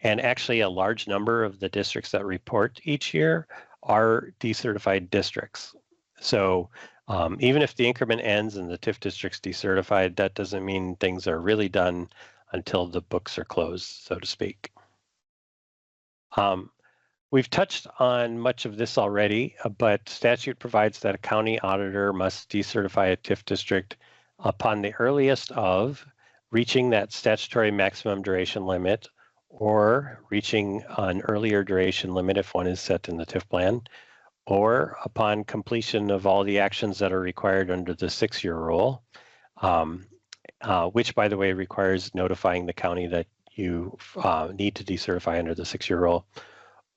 And actually, a large number of the districts that report each year are decertified districts. So Even if the increment ends and the TIF district's decertified, that doesn't mean things are really done until the books are closed, so to speak. We've touched on much of this already, but statute provides that a county auditor must decertify a TIF district upon the earliest of reaching that statutory maximum duration limit or reaching an earlier duration limit if one is set in the TIF plan, or upon completion of all the actions that are required under the 6-year rule, which, by the way, requires notifying the county that you need to decertify under the 6-year rule,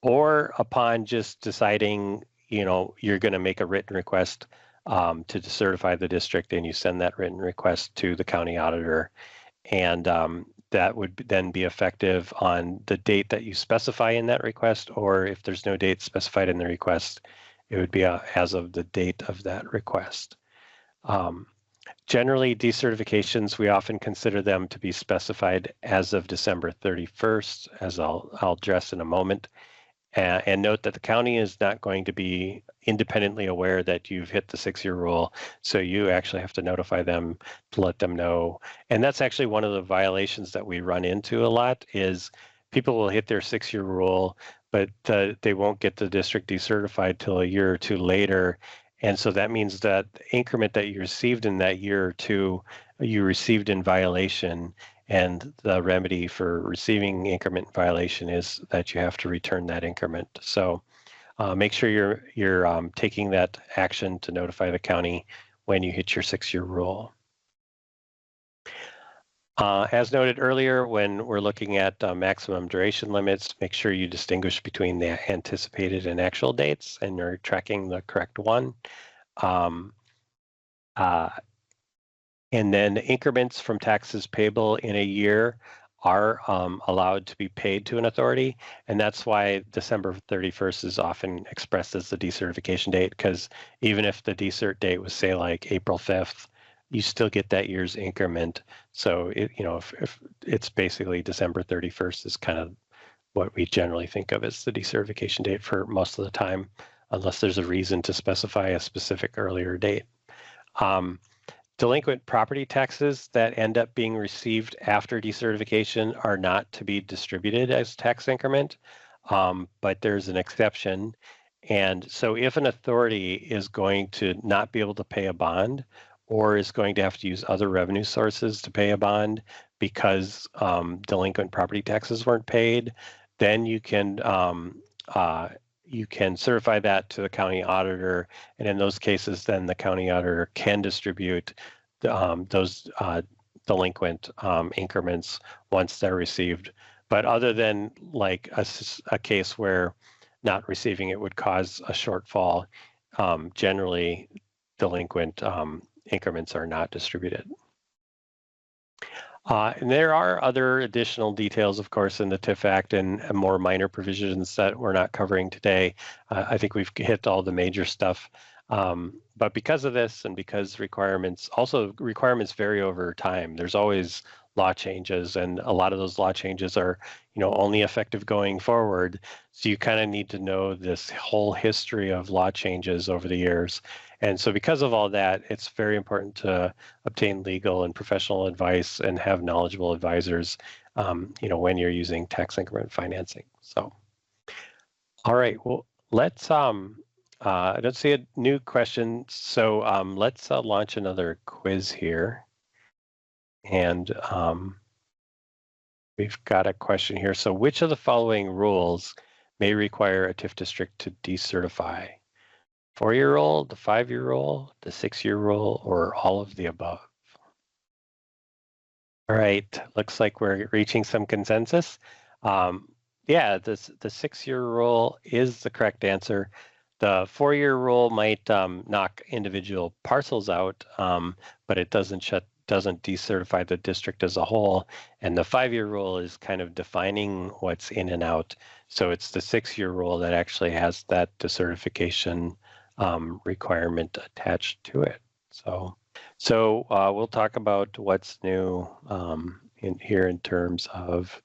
or upon just deciding, you're going to make a written request to decertify the district, and you send that written request to the county auditor, and that would then be effective on the date that you specify in that request, or if there's no date specified in the request, it would be as of the date of that request. Generally, decertifications, we often consider them to be specified as of December 31st, as I'll address in a moment. And note that the county is not going to be independently aware that you've hit the 6-year rule, so you actually have to notify them to let them know. And that's actually one of the violations that we run into a lot is people will hit their 6-year rule, but they won't get the district decertified till a year or two later. And so that means that the increment that you received in that year or two, you received in violation. And the remedy for receiving increment violation is that you have to return that increment. So make sure you're taking that action to notify the county when you hit your 6-year rule. As noted earlier, when we're looking at maximum duration limits, make sure you distinguish between the anticipated and actual dates, and you're tracking the correct one. And then increments from taxes payable in a year are allowed to be paid to an authority. And that's why December 31st is often expressed as the decertification date, because even if the decert date was, say, like April 5th, you still get that year's increment. So, if it's basically December 31st is kind of what we generally think of as the decertification date for most of the time, unless there's a reason to specify a specific earlier date. Delinquent property taxes that end up being received after decertification are not to be distributed as tax increment, but there's an exception. And so if an authority is going to not be able to pay a bond or is going to have to use other revenue sources to pay a bond because delinquent property taxes weren't paid, then you can certify that to the county auditor, and in those cases, then the county auditor can distribute those delinquent increments once they're received. But other than like a case where not receiving it would cause a shortfall, generally delinquent increments are not distributed. And there are other additional details, of course, in the TIF Act and more minor provisions that we're not covering today. I think we've hit all the major stuff. But because of this and because requirements vary over time, there's always law changes, and a lot of those law changes are, only effective going forward. So you kind of need to know this whole history of law changes over the years. And so because of all that, it's very important to obtain legal and professional advice and have knowledgeable advisors, when you're using tax increment financing. So, all right, well, let's, I don't see a new question. So let's launch another quiz here. And we've got a question here. So which of the following rules may require a TIF district to decertify? 4-year rule, the 5-year rule, the 6-year rule, or all of the above? All right, looks like we're reaching some consensus. Yeah, the 6-year rule is the correct answer. The 4-year rule might knock individual parcels out, but it doesn't decertify the district as a whole. And the 5-year rule is kind of defining what's in and out. So it's the 6-year rule that actually has that decertification requirement attached to it. So we'll talk about what's new in terms of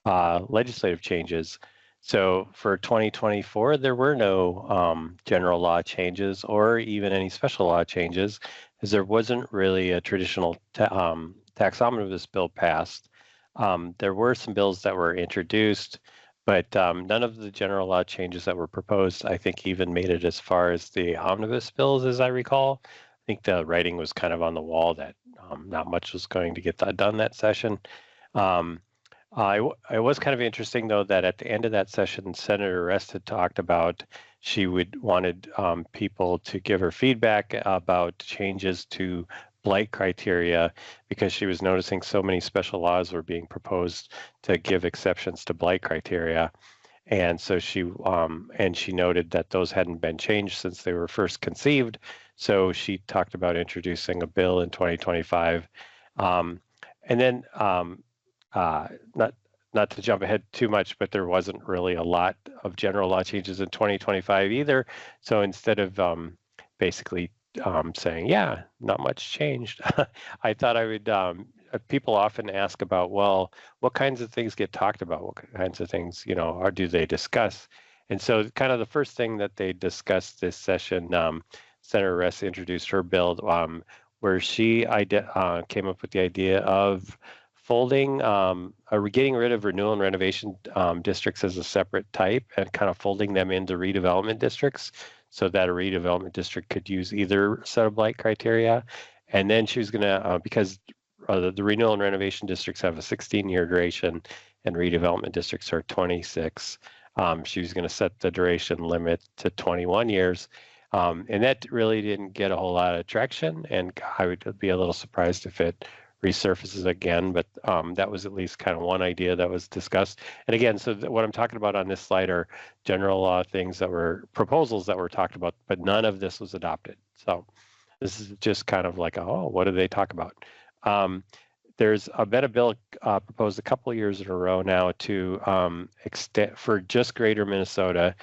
legislative changes. So for 2024, there were no general law changes or even any special law changes, as there wasn't really a traditional tax omnibus bill passed. There were some bills that were introduced, but none of the general law changes that were proposed, I think, even made it as far as the omnibus bills, as I recall. I think the writing was kind of on the wall that not much was going to get done that session. It was kind of interesting, though, that at the end of that session, Senator Rest had talked about she wanted people to give her feedback about changes to blight criteria because she was noticing so many special laws were being proposed to give exceptions to blight criteria. And so she noted that those hadn't been changed since they were first conceived. So she talked about introducing a bill in 2025. And then not to jump ahead too much, but there wasn't really a lot of general law changes in 2025 either. So instead of basically saying, yeah, not much changed, I thought I would, people often ask about, well, what kinds of things get talked about? What kinds of things, or do they discuss? And so kind of the first thing that they discussed this session, Senator Rest introduced her bill where she came up with the idea of folding or getting rid of renewal and renovation districts as a separate type and kind of folding them into redevelopment districts so that a redevelopment district could use either set of blight criteria. And then she was going to, because the renewal and renovation districts have a 16-year duration and redevelopment districts are 26, she was going to set the duration limit to 21 years. And that really didn't get a whole lot of traction, and I would be a little surprised if it resurfaces again, but that was at least kind of one idea that was discussed. And again, so what I'm talking about on this slide are general law things that were proposals that were talked about, but none of this was adopted. So this is just kind of like, oh, what did they talk about? There's been a bill proposed a couple of years in a row now to extend for just greater Minnesota,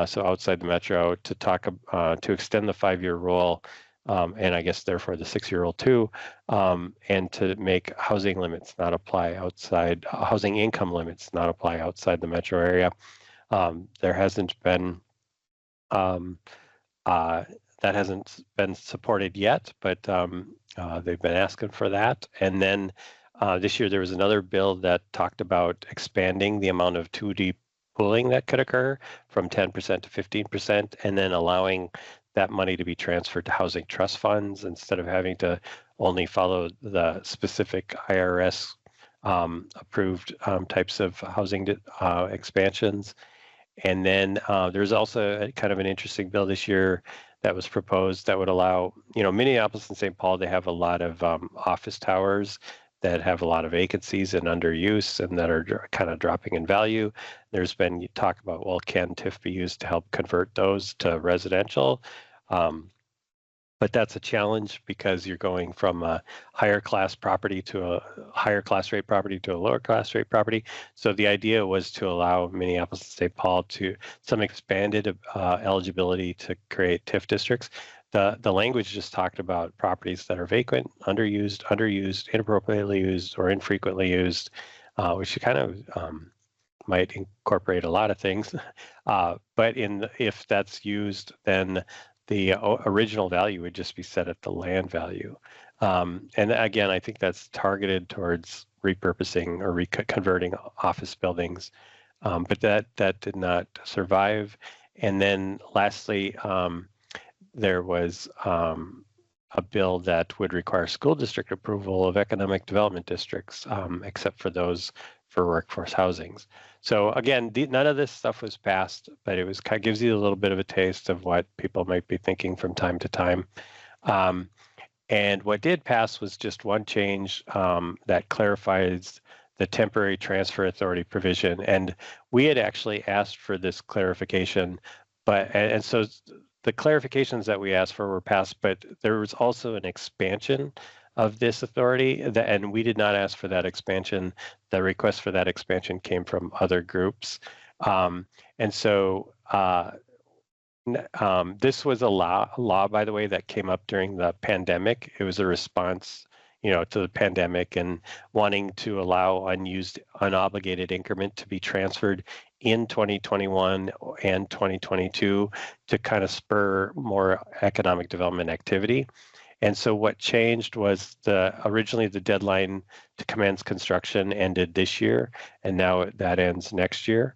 so outside the metro, to extend the 5-year rule, and I guess therefore the 6-year rule too, and to make housing limits not apply outside, housing income limits not apply outside the metro area. There hasn't been that hasn't been supported yet, but they've been asking for that. And then this year there was another bill that talked about expanding the amount of 2D pooling that could occur from 10% to 15%, and then allowing that money to be transferred to housing trust funds instead of having to only follow the specific IRS approved types of housing expansions. And then there's also kind of an interesting bill this year that was proposed that would allow, Minneapolis and St. Paul, they have a lot of office towers that have a lot of vacancies and underuse and that are kind of dropping in value. There's been talk about, well, can TIF be used to help convert those to residential? But that's a challenge because you're going from a higher class property to a higher class rate property to a lower class rate property. So the idea was to allow Minneapolis and St. Paul to some expanded eligibility to create TIF districts. The language just talked about properties that are vacant, underused, inappropriately used, or infrequently used, which kind of might incorporate a lot of things. But if that's used, then the original value would just be set at the land value. And again, I think that's targeted towards repurposing or converting office buildings, but that did not survive. And then lastly, there was a bill that would require school district approval of economic development districts, except for those for workforce housings. So again, none of this stuff was passed, but it kind of gives you a little bit of a taste of what people might be thinking from time to time. And what did pass was just one change that clarifies the temporary transfer authority provision. And we had actually asked for this clarification, and so the clarifications that we asked for were passed, but there was also an expansion of this authority, and we did not ask for that expansion. The request for that expansion came from other groups. And so this was a law, by the way, that came up during the pandemic. It was a response, to the pandemic and wanting to allow unused, unobligated increment to be transferred in 2021 and 2022 to kind of spur more economic development activity. And so what changed was originally the deadline to commence construction ended this year, and now that ends next year.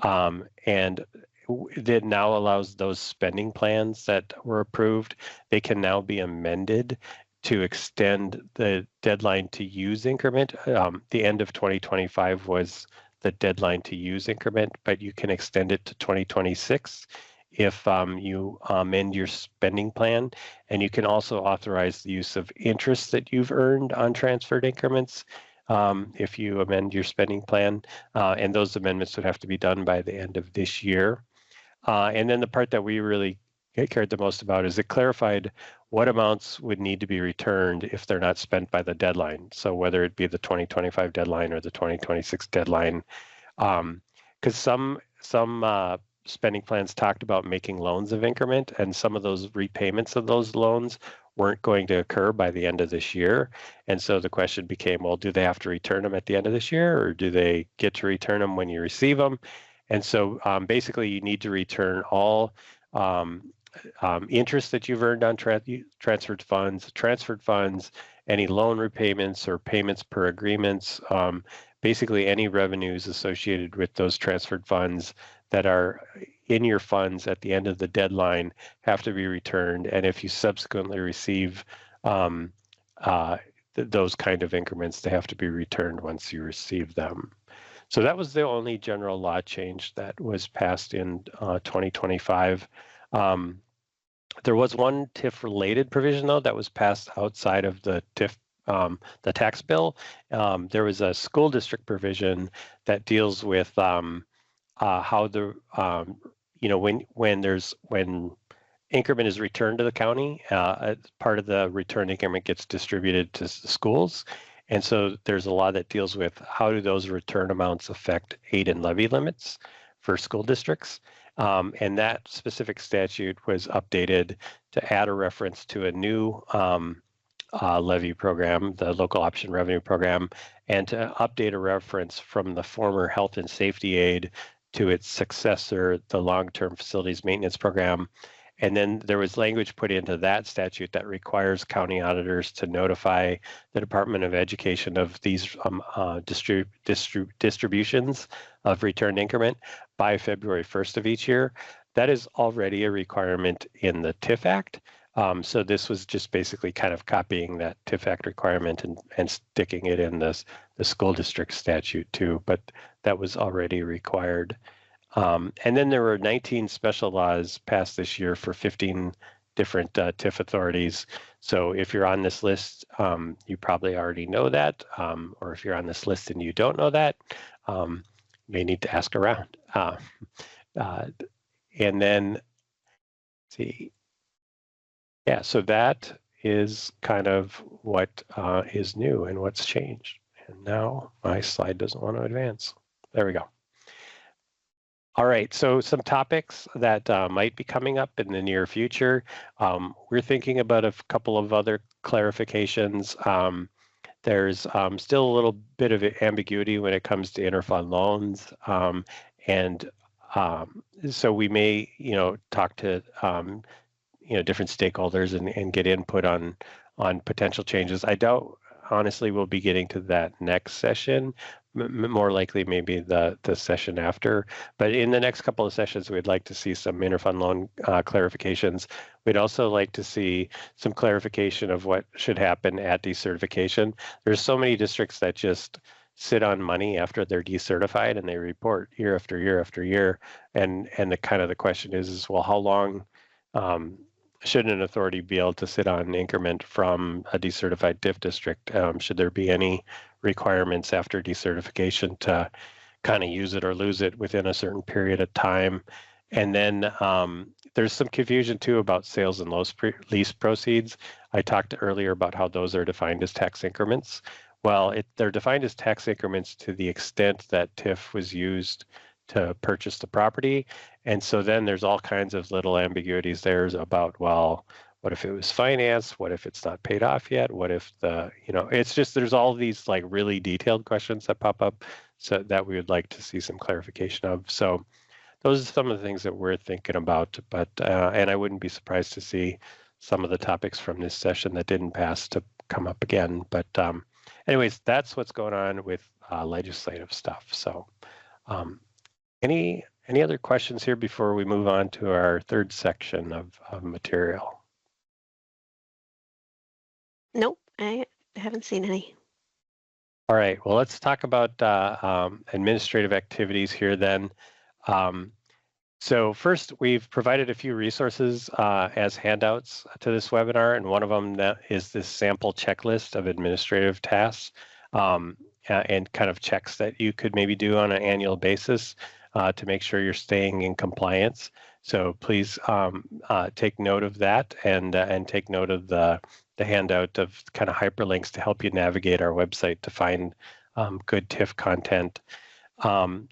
And it now allows those spending plans that were approved, they can now be amended to extend the deadline to use increment. The end of 2025 was the deadline to use increment, but you can extend it to 2026 if you amend your spending plan. And you can also authorize the use of interest that you've earned on transferred increments if you amend your spending plan. And those amendments would have to be done by the end of this year. And then the part that we really cared the most about is it clarified what amounts would need to be returned if they're not spent by the deadline. So whether it be the 2025 deadline or the 2026 deadline, because some spending plans talked about making loans of increment, and some of those repayments of those loans weren't going to occur by the end of this year. And so the question became, well, do they have to return them at the end of this year, or do they get to return them when you receive them? And so basically you need to return all interest that you've earned on transferred funds, any loan repayments or payments per agreements, basically any revenues associated with those transferred funds that are in your funds at the end of the deadline have to be returned. And if you subsequently receive those kind of increments, they have to be returned once you receive them. So that was the only general law change that was passed in 2025. There was one TIF-related provision, though, that was passed outside of the TIF, the tax bill. There was a school district provision that deals with how the when increment is returned to the county, part of the return increment gets distributed to the schools. And so there's a law that deals with how do those return amounts affect aid and levy limits for school districts. And that specific statute was updated to add a reference to a new levy program, the local option revenue program, and to update a reference from the former health and safety aid to its successor, the long-term facilities maintenance program. And then there was language put into that statute that requires county auditors to notify the Department of Education of these distributions of returned increment by February 1st of each year. That is already a requirement in the TIF Act. So this was just basically kind of copying that TIF Act requirement and sticking it in the school district statute too, but that was already required. And then there were 19 special laws passed this year for 15 different TIF authorities. So if you're on this list, you probably already know that, or if you're on this list and you don't know that, you may need to ask around. And then, let's see. Yeah, so that is kind of what is new and what's changed. And now my slide doesn't want to advance. There we go. All right, so some topics that might be coming up in the near future. We're thinking about a couple of other clarifications. There's still a little bit of ambiguity when it comes to interfund loans. So we may, talk to, different stakeholders and get input on potential changes. I doubt, honestly, we'll be getting to that next session. More likely maybe the session after, but in the next couple of sessions we'd like to see some interfund loan clarifications. We'd also like to see some clarification of what should happen at decertification. There's so many districts that just sit on money after they're decertified and they report year after year after year, and the question is well, how long should an authority be able to sit on increment from a decertified TIF district? Should there be any requirements after decertification to kind of use it or lose it within a certain period of time? And then there's some confusion too about sales and lease proceeds. I talked earlier about how those are defined as tax increments. Well, they're defined as tax increments to the extent that TIF was used to purchase the property. And so then there's all kinds of little ambiguities there about, well, what if it was financed? What if it's not paid off yet? What if it's just, there's all these like really detailed questions that pop up. so that we would like to see some clarification of. So those are some of the things that we're thinking about, but and I wouldn't be surprised to see some of the topics from this session that didn't pass to come up again. But anyways, that's what's going on with legislative stuff. So any other questions here before we move on to our third section of material? Nope, I haven't seen any. All right, well, let's talk about administrative activities here then. So first, we've provided a few resources as handouts to this webinar, and one of them that is this sample checklist of administrative tasks and kind of checks that you could maybe do on an annual basis to make sure you're staying in compliance. So please take note of that and take note of the handout of kind of hyperlinks to help you navigate our website to find good TIF content.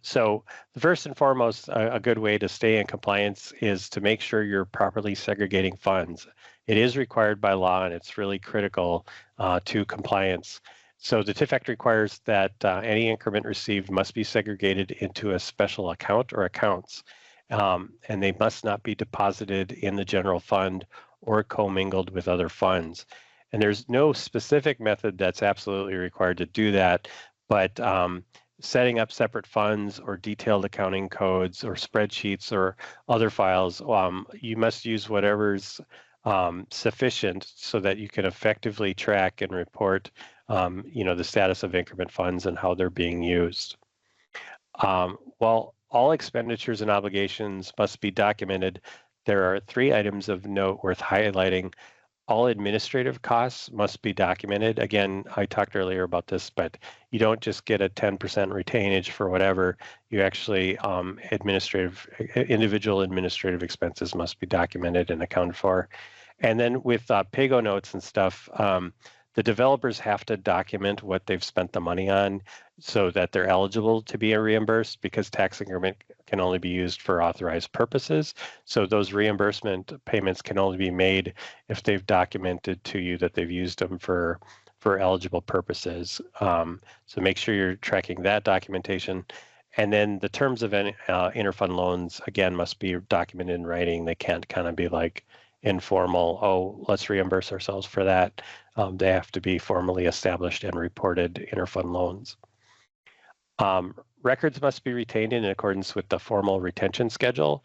So the first and foremost, a good way to stay in compliance is to make sure you're properly segregating funds. It is required by law, and it's really critical to compliance. So the TIF Act requires that any increment received must be segregated into a special account or accounts, and they must not be deposited in the general fund or commingled with other funds. And there's no specific method that's absolutely required to do that, but setting up separate funds or detailed accounting codes or spreadsheets or other files, you must use whatever's sufficient so that you can effectively track and report the status of increment funds and how they're being used. While all expenditures and obligations must be documented, there are 3 items of note worth highlighting. All administrative costs must be documented. Again, I talked earlier about this, but you don't just get a 10% retainage for whatever. You actually, individual administrative expenses must be documented and accounted for. And then with PAYGO notes and stuff, the developers have to document what they've spent the money on so that they're eligible to be reimbursed, because tax increment can only be used for authorized purposes. So those reimbursement payments can only be made if they've documented to you that they've used them for eligible purposes. So make sure you're tracking that documentation. And then the terms of interfund loans, again, must be documented in writing. They can't kind of be like informal, oh, let's reimburse ourselves for that. They have to be formally established and reported interfund loans. Records must be retained in accordance with the formal retention schedule.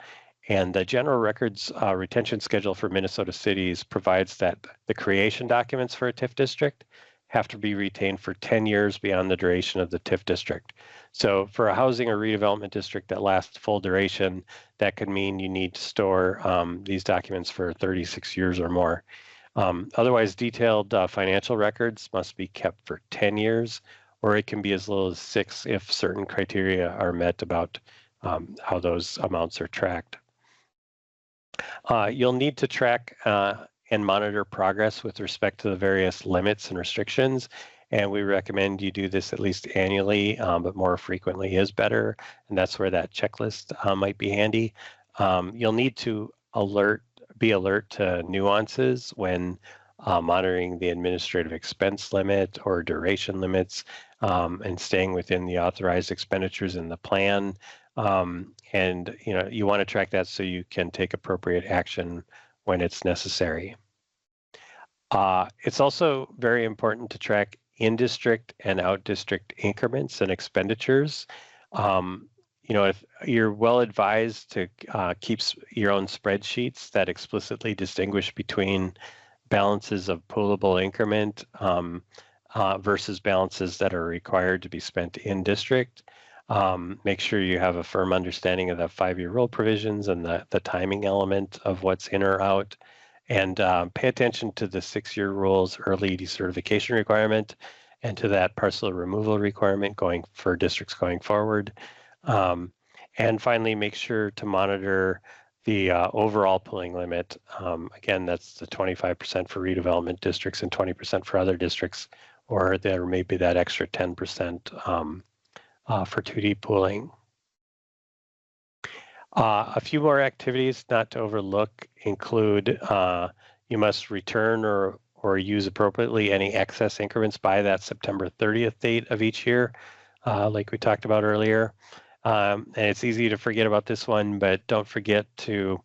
And the general records retention schedule for Minnesota cities provides that the creation documents for a TIF district have to be retained for 10 years beyond the duration of the TIF district. So for a housing or redevelopment district that lasts full duration, that could mean you need to store these documents for 36 years or more. Otherwise, detailed financial records must be kept for 10 years, or it can be as little as 6 if certain criteria are met about how those amounts are tracked. You'll need to track and monitor progress with respect to the various limits and restrictions. And we recommend you do this at least annually, but more frequently is better. And that's where that checklist might be handy. You'll need to be alert to nuances when monitoring the administrative expense limit or duration limits and staying within the authorized expenditures in the plan. And you want to track that so you can take appropriate action when it's necessary. It's also very important to track in-district and out-district increments and expenditures. If you're well advised to keep your own spreadsheets that explicitly distinguish between balances of poolable increment versus balances that are required to be spent in district. Make sure you have a firm understanding of the 5-year rule provisions and the timing element of what's in or out. And pay attention to the 6-year rules early decertification requirement and to that parcel removal requirement for districts going forward. And finally, make sure to monitor the overall pooling limit. Again, that's the 25% for redevelopment districts and 20% for other districts, or there may be that extra 10% for 2D pooling. A few more activities not to overlook include you must return or use appropriately any excess increments by that September 30th date of each year. like we talked about earlier. And it's easy to forget about this one, but don't forget to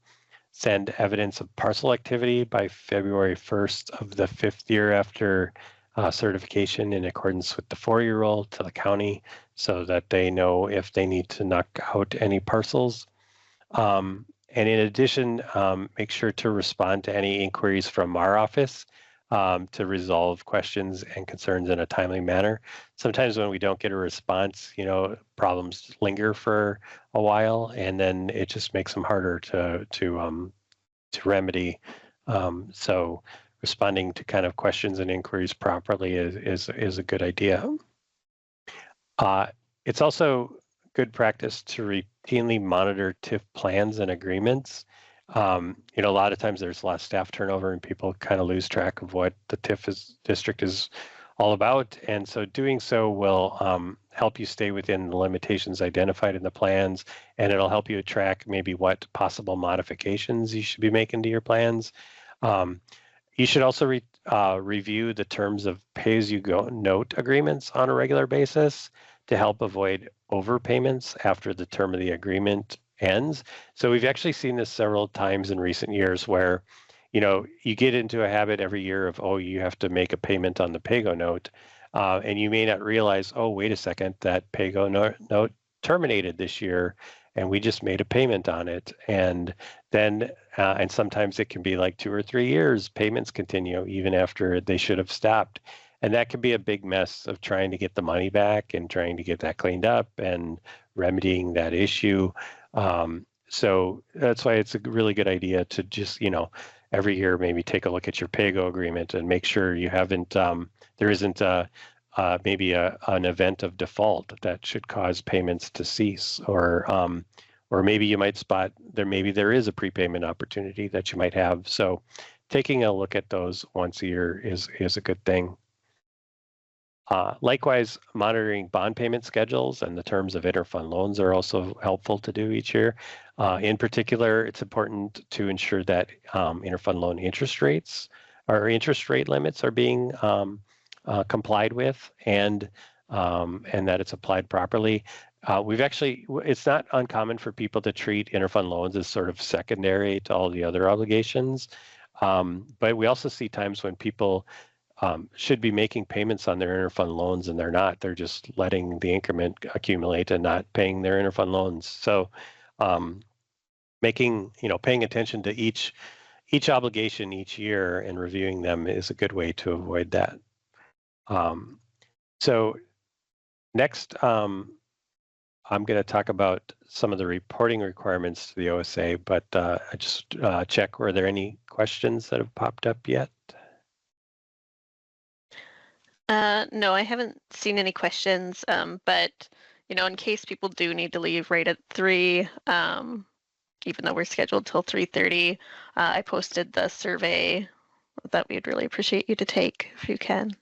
send evidence of parcel activity by February 1st of the 5th year after certification in accordance with the 4-year rule to the county so that they know if they need to knock out any parcels. And in addition, make sure to respond to any inquiries from our office to resolve questions and concerns in a timely manner. Sometimes when we don't get a response, problems linger for a while, and then it just makes them harder to remedy. So responding to kind of questions and inquiries properly is a good idea. It's also good practice to routinely monitor TIF plans and agreements. A lot of times there's a lot of staff turnover and people kind of lose track of what the TIF district is all about. And so doing so will help you stay within the limitations identified in the plans, and it'll help you track maybe what possible modifications you should be making to your plans. You should also review the terms of pay-as-you-go note agreements on a regular basis to help avoid overpayments after the term of the agreement ends. So we've actually seen this several times in recent years where, you get into a habit every year of, you have to make a payment on the PAYGO note, and you may not realize, wait a second, that PAYGO note terminated this year, and we just made a payment on it. And then, and sometimes it can be like 2 or 3 years, payments continue even after they should have stopped. And that can be a big mess of trying to get the money back and trying to get that cleaned up and remedying that issue. So that's why it's a really good idea to just, every year maybe take a look at your PAYGO agreement and make sure you haven't, there isn't maybe an event of default that should cause payments to cease, or maybe you might spot there is a prepayment opportunity that you might have. So taking a look at those once a year is a good thing. Likewise, monitoring bond payment schedules and the terms of interfund loans are also helpful to do each year. In particular, it's important to ensure that interfund loan interest rates or interest rate limits are being complied with, and that it's applied properly. It's not uncommon for people to treat interfund loans as sort of secondary to all the other obligations. But we also see times when people should be making payments on their interfund loans and they're not. They're just letting the increment accumulate and not paying their interfund loans. So paying attention to each obligation each year and reviewing them is a good way to avoid that. So next, I'm going to talk about some of the reporting requirements to the OSA, but I just check, were there any questions that have popped up yet? No, I haven't seen any questions, but in case people do need to leave right at 3, even though we're scheduled till 3:30, I posted the survey that we'd really appreciate you to take if you can.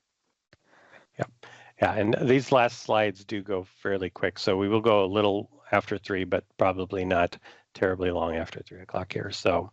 Yeah, and these last slides do go fairly quick, so we will go a little after 3, but probably not terribly long after 3 o'clock here. So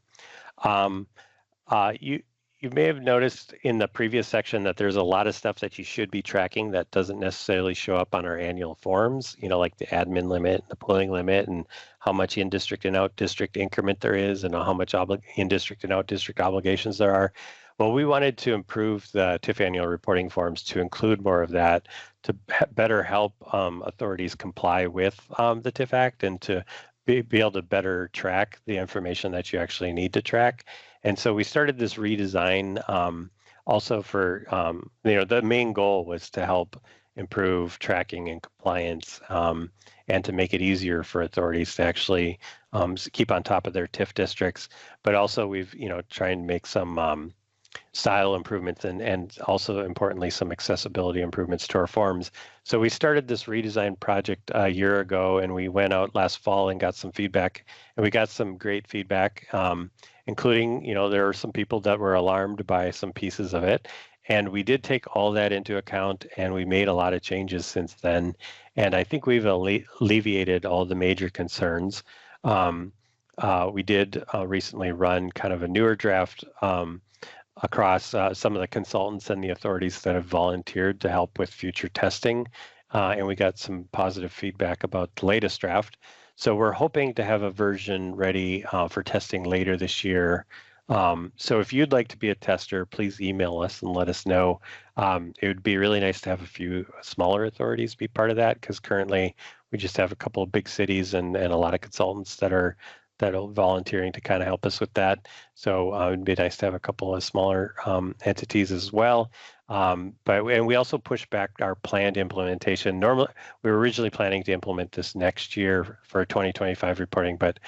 you may have noticed in the previous section that there's a lot of stuff that you should be tracking that doesn't necessarily show up on our annual forms, like the admin limit, the pooling limit, and how much in-district and out-district increment there is, and how much in-district and out-district obligations there are. Well, we wanted to improve the TIF annual reporting forms to include more of that, to better help authorities comply with the TIF Act, and to be able to better track the information that you actually need to track. And so we started this redesign also for, the main goal was to help improve tracking and compliance, and to make it easier for authorities to actually keep on top of their TIF districts. But also we've, tried to make some style improvements and also importantly some accessibility improvements to our forms. So we started this redesign project a year ago, and we went out last fall and got some feedback, and we got some great feedback, including, there are some people that were alarmed by some pieces of it, and we did take all that into account, and we made a lot of changes since then, and I think we've alleviated all the major concerns. We did recently run kind of a newer draft across some of the consultants and the authorities that have volunteered to help with future testing. and we got some positive feedback about the latest draft. So we're hoping to have a version ready for testing later this year. So if you'd like to be a tester, please email us and let us know. It would be really nice to have a few smaller authorities be part of that, because currently we just have a couple of big cities and a lot of consultants that are volunteering to kind of help us with that. So it'd be nice to have a couple of smaller entities as well. And we also pushed back our planned implementation. Normally, we were originally planning to implement this next year for 2025 reporting, but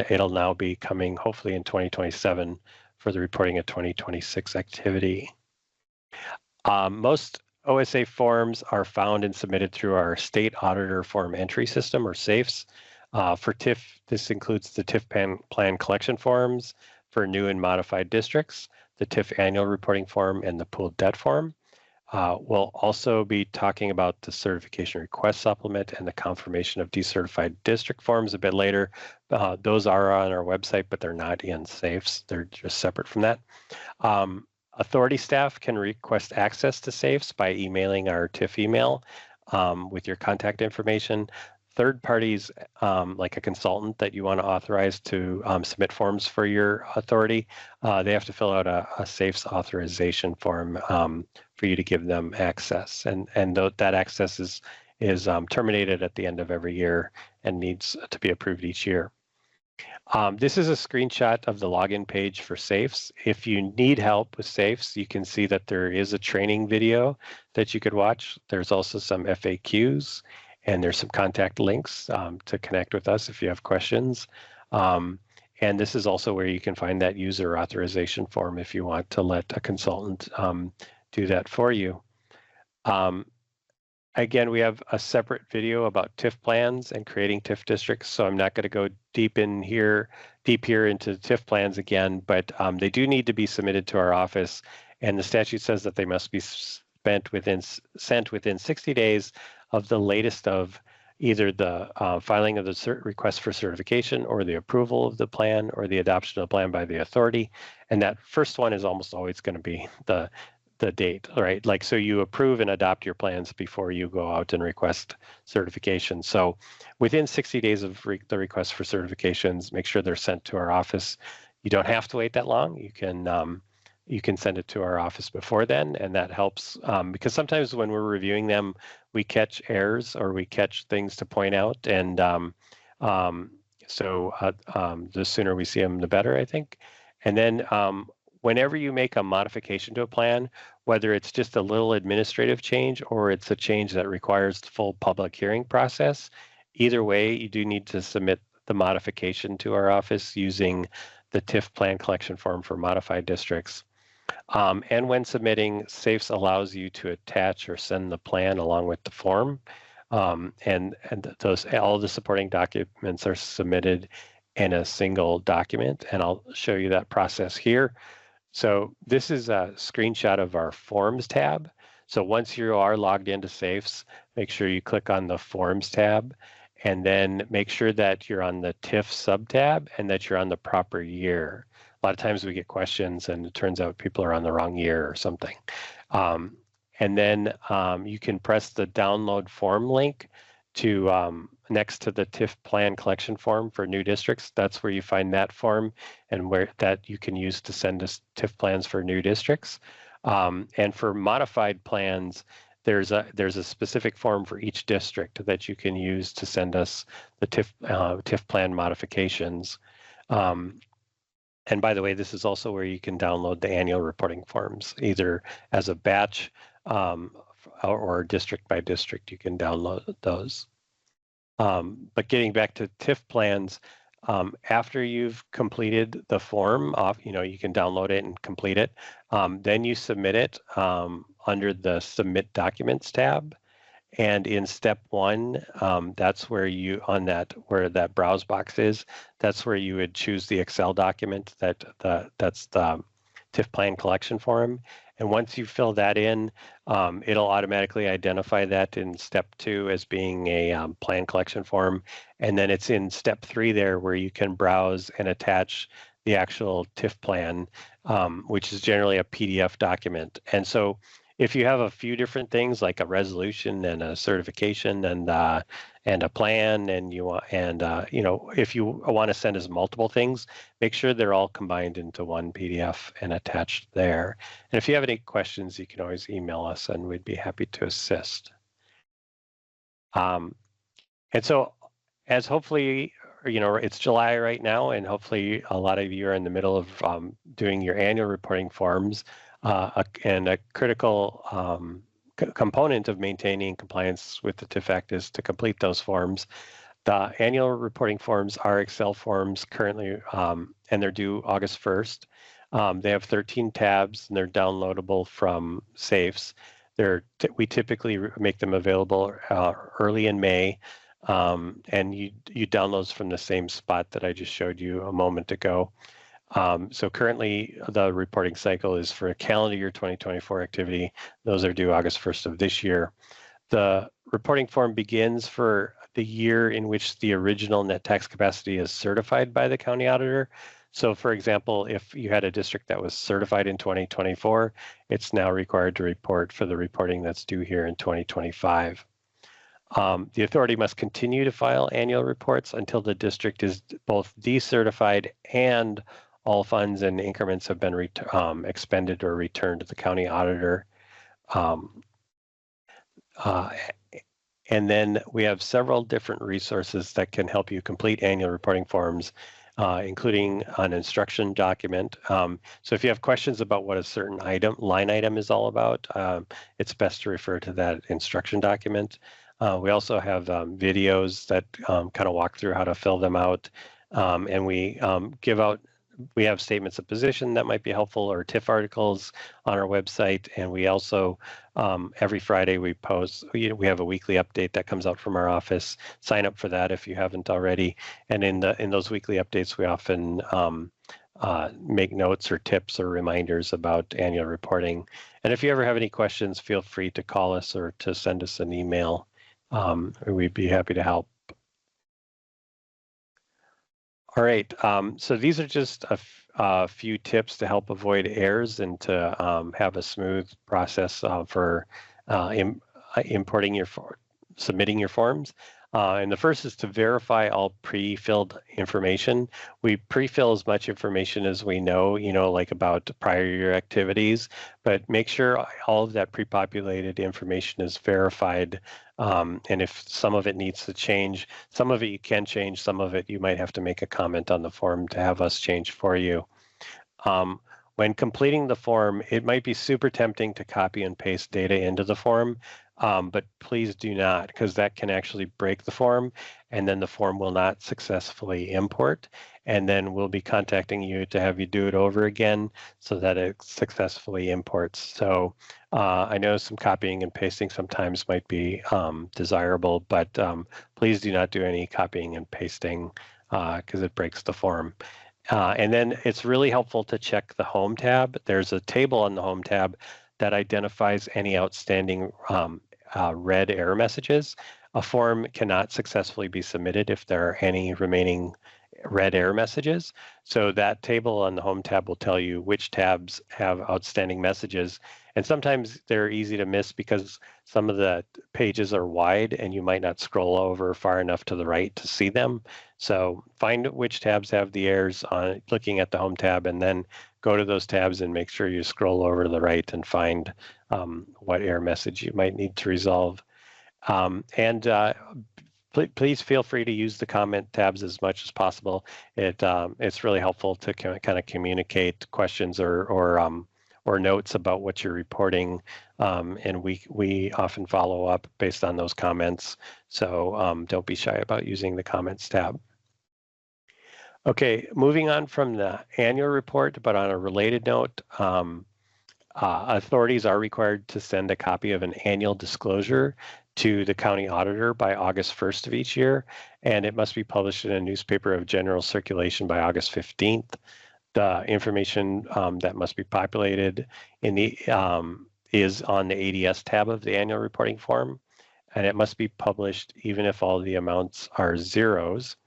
it'll now be coming hopefully in 2027 for the reporting of 2026 activity. Most OSA forms are found and submitted through our state auditor form entry system, or SAFES. For TIF, this includes the TIF plan collection forms for new and modified districts, the TIF annual reporting form, and the pooled debt form. We'll also be talking about the certification request supplement and the confirmation of decertified district forms a bit later. Those are on our website, but they're not in SAFES. They're just separate from that. Authority staff can request access to SAFES by emailing our TIF email with your contact information. Third parties, like a consultant that you want to authorize to submit forms for your authority, they have to fill out a SAFES authorization form for you to give them access. And that access is terminated at the end of every year and needs to be approved each year. This is a screenshot of the login page for SAFES. If you need help with SAFES, you can see that there is a training video that you could watch. There's also some FAQs, and there's some contact links to connect with us if you have questions. And this is also where you can find that user authorization form if you want to let a consultant do that for you. Again, we have a separate video about TIF plans and creating TIF districts, so I'm not going to go deep here into TIF plans again, but they do need to be submitted to our office, and the statute says that they must be sent within 60 days of the latest of either the filing of the request for certification, or the approval of the plan, or the adoption of the plan by the authority. And that first one is almost always going to be the date, right? Like, so you approve and adopt your plans before you go out and request certification. So within 60 days of the request for certifications, make sure they're sent to our office. You don't have to wait that long. You can send it to our office before then, and that helps because sometimes when we're reviewing them, we catch errors or we catch things to point out, and so the sooner we see them, the better, I think. And then whenever you make a modification to a plan, whether it's just a little administrative change or it's a change that requires the full public hearing process, either way, you do need to submit the modification to our office using the TIF plan collection form for modified districts. And when submitting, SAFES allows you to attach or send the plan along with the form. And all the supporting documents are submitted in a single document, and I'll show you that process here. So this is a screenshot of our Forms tab. So once you are logged into SAFES, make sure you click on the Forms tab, and then make sure that you're on the TIF sub-tab and that you're on the proper year. A lot of times we get questions and it turns out people are on the wrong year or something. And then you can press the download form link to next to the TIF plan collection form for new districts. That's where you find that form, and where that you can use to send us TIF plans for new districts. And for modified plans, there's a specific form for each district that you can use to send us the TIF plan modifications. And by the way, this is also where you can download the annual reporting forms, either as a batch or district by district. You can download those. But getting back to TIF plans, after you've completed the form, you can download it and complete it. Then you submit it under the Submit Documents tab. And in step 1, that's where where that browse box is, that's where you would choose the Excel document that's the TIF plan collection form. And once you fill that in, it'll automatically identify that in step 2 as being a plan collection form. And then it's in step 3 there where you can browse and attach the actual TIF plan, which is generally a PDF document. And so if you have a few different things like a resolution and a certification and a plan, and you want, and you know, if you want to send us multiple things, make sure they're all combined into one PDF and attached there. And if you have any questions, you can always email us, and we'd be happy to assist. And so, as hopefully, you know, it's July right now, and hopefully a lot of you are in the middle of doing your annual reporting forms. And a critical component of maintaining compliance with the TIF Act is to complete those forms. The annual reporting forms are Excel forms currently, and they're due August 1st. They have 13 tabs, and they're downloadable from SAFES. We typically make them available early in May, and you download those from the same spot that I just showed you a moment ago. So currently the reporting cycle is for a calendar year 2024 activity. Those are due August 1st of this year. The reporting form begins for the year in which the original net tax capacity is certified by the county auditor. So for example, if you had a district that was certified in 2024, it's now required to report for the reporting that's due here in 2025. The authority must continue to file annual reports until the district is both decertified and all funds and increments have been expended or returned to the county auditor. And then we have several different resources that can help you complete annual reporting forms, including an instruction document. So if you have questions about what a certain line item is all about, it's best to refer to that instruction document. We also have videos that kind of walk through how to fill them out, and we we have statements of position that might be helpful, or TIF articles on our website. And we also, every Friday we post, we have a weekly update that comes out from our office. Sign up for that if you haven't already. And in those weekly updates, we often make notes or tips or reminders about annual reporting. And if you ever have any questions, feel free to call us or to send us an email. We'd be happy to help. All right, so these are just a few tips to help avoid errors and to have a smooth process for submitting your forms. And the first is to verify all pre-filled information. We pre-fill as much information as we know, like about prior year activities, but make sure all of that pre-populated information is verified. And if some of it needs to change, some of it you can change, some of it you might have to make a comment on the form to have us change for you. When completing the form, it might be super tempting to copy and paste data into the form, but please do not, because that can actually break the form, and then the form will not successfully import, and then we'll be contacting you to have you do it over again so that it successfully imports. So I know some copying and pasting sometimes might be desirable, but please do not do any copying and pasting because it breaks the form. And then it's really helpful to check the Home tab. There's a table on the Home tab that identifies any outstanding red error messages. A form cannot successfully be submitted if there are any remaining red error messages. So that table on the Home tab will tell you which tabs have outstanding messages. And sometimes they're easy to miss because some of the pages are wide and you might not scroll over far enough to the right to see them. So find which tabs have the errors on looking at the Home tab, and then go to those tabs and make sure you scroll over to the right and find what error message you might need to resolve. Please feel free to use the comment tabs as much as possible. It's really helpful to kind of communicate questions or notes about what you're reporting, and we often follow up based on those comments. So don't be shy about using the comments tab. Okay, moving on from the annual report, but on a related note, authorities are required to send a copy of an annual disclosure to the county auditor by August 1st of each year, and it must be published in a newspaper of general circulation by August 15th. The information that must be populated in the is on the ADS tab of the annual reporting form, and it must be published even if all the amounts are zeros.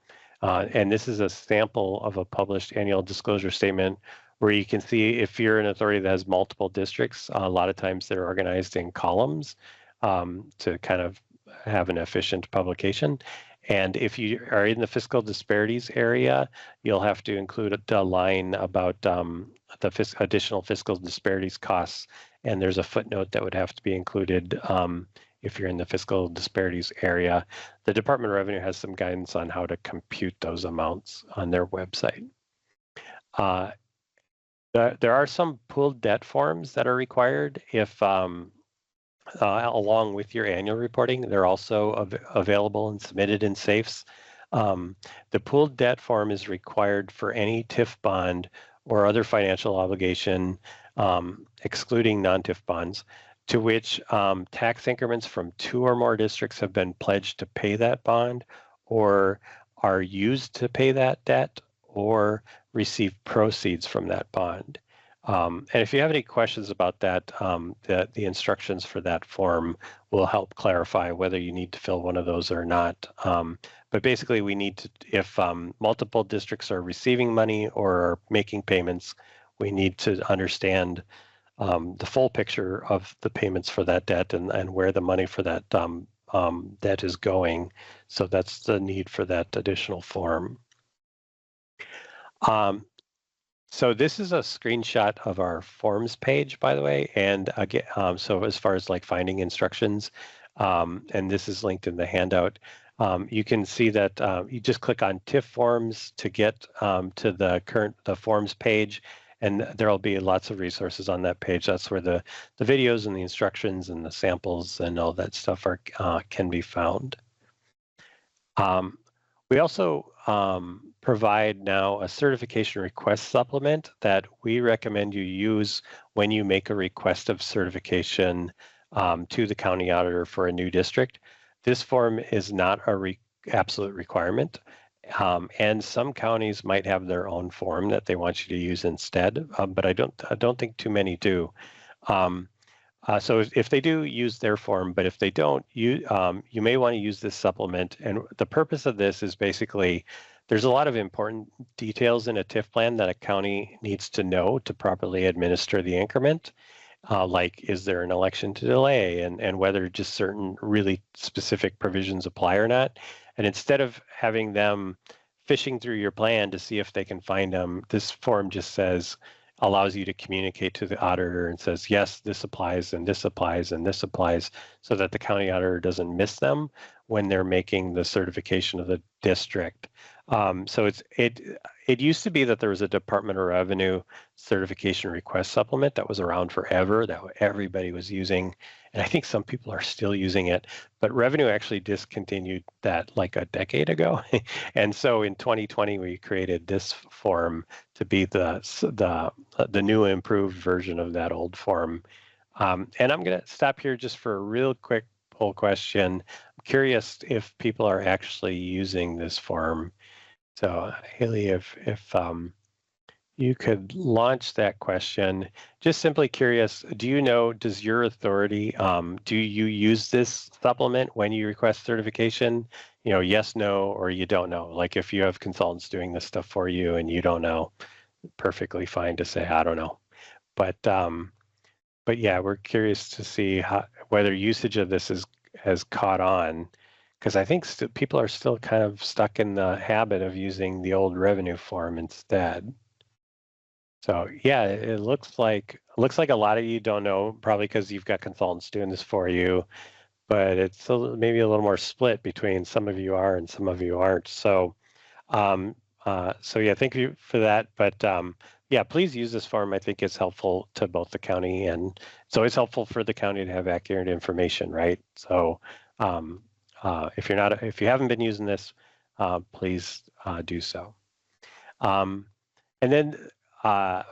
And this is a sample of a published annual disclosure statement where you can see if you're an authority that has multiple districts, a lot of times they're organized in columns to kind of have an efficient publication. And if you are in the fiscal disparities area, you'll have to include a line about the additional fiscal disparities costs. And there's a footnote that would have to be included if you're in the fiscal disparities area. The Department of Revenue has some guidance on how to compute those amounts on their website. There are some pooled debt forms that are required if along with your annual reporting. They're also available and submitted in SAFES. The pooled debt form is required for any TIF bond or other financial obligation, excluding non-TIF bonds, to which tax increments from 2 or more districts have been pledged to pay that bond, or are used to pay that debt, or receive proceeds from that bond. And if you have any questions about that, the instructions for that form will help clarify whether you need to fill one of those or not. But basically, we need to, if multiple districts are receiving money or are making payments, we need to understand the full picture of the payments for that debt and where the money for that debt is going. So that's the need for that additional form. So this is a screenshot of our forms page, by the way. And again, so as far as like finding instructions, and this is linked in the handout, you can see that you just click on TIF forms to get to the forms page, and there'll be lots of resources on that page. That's where the videos and the instructions and the samples and all that stuff are can be found. We also provide now a certification request supplement that we recommend you use when you make a request of certification to the county auditor for a new district. This form is not a absolute requirement, and some counties might have their own form that they want you to use instead, but I don't think too many do. So if they do, use their form, but if they don't, you may want to use this supplement. And the purpose of this is basically, there's a lot of important details in a TIF plan that a county needs to know to properly administer the increment. Like, is there an election to delay, and whether just certain really specific provisions apply or not. And instead of having them fishing through your plan to see if they can find them, this form just allows you to communicate to the auditor and says, yes, this applies and this applies and this applies, so that the county auditor doesn't miss them when they're making the certification of the district. So it used to be that there was a Department of Revenue certification request supplement that was around forever, that everybody was using, and I think some people are still using it, but Revenue actually discontinued that like a decade ago. And so in 2020, we created this form to be the new improved version of that old form. And I'm going to stop here just for a real quick poll question. I'm curious if people are actually using this form. So Haley, if you could launch that question. Just simply curious, does your authority, do you use this supplement when you request certification? Yes, no, or you don't know. Like if you have consultants doing this stuff for you and you don't know, perfectly fine to say, I don't know. But yeah, we're curious to see whether usage of this has caught on, because I think people are still kind of stuck in the habit of using the old Revenue form instead. So yeah, it looks like a lot of you don't know, probably because you've got consultants doing this for you, but it's maybe a little more split between some of you are and some of you aren't. So so yeah, thank you for that. But yeah, please use this form. I think it's helpful to both the county, and it's always helpful for the county to have accurate information, right? So if you haven't been using this, please do so. And then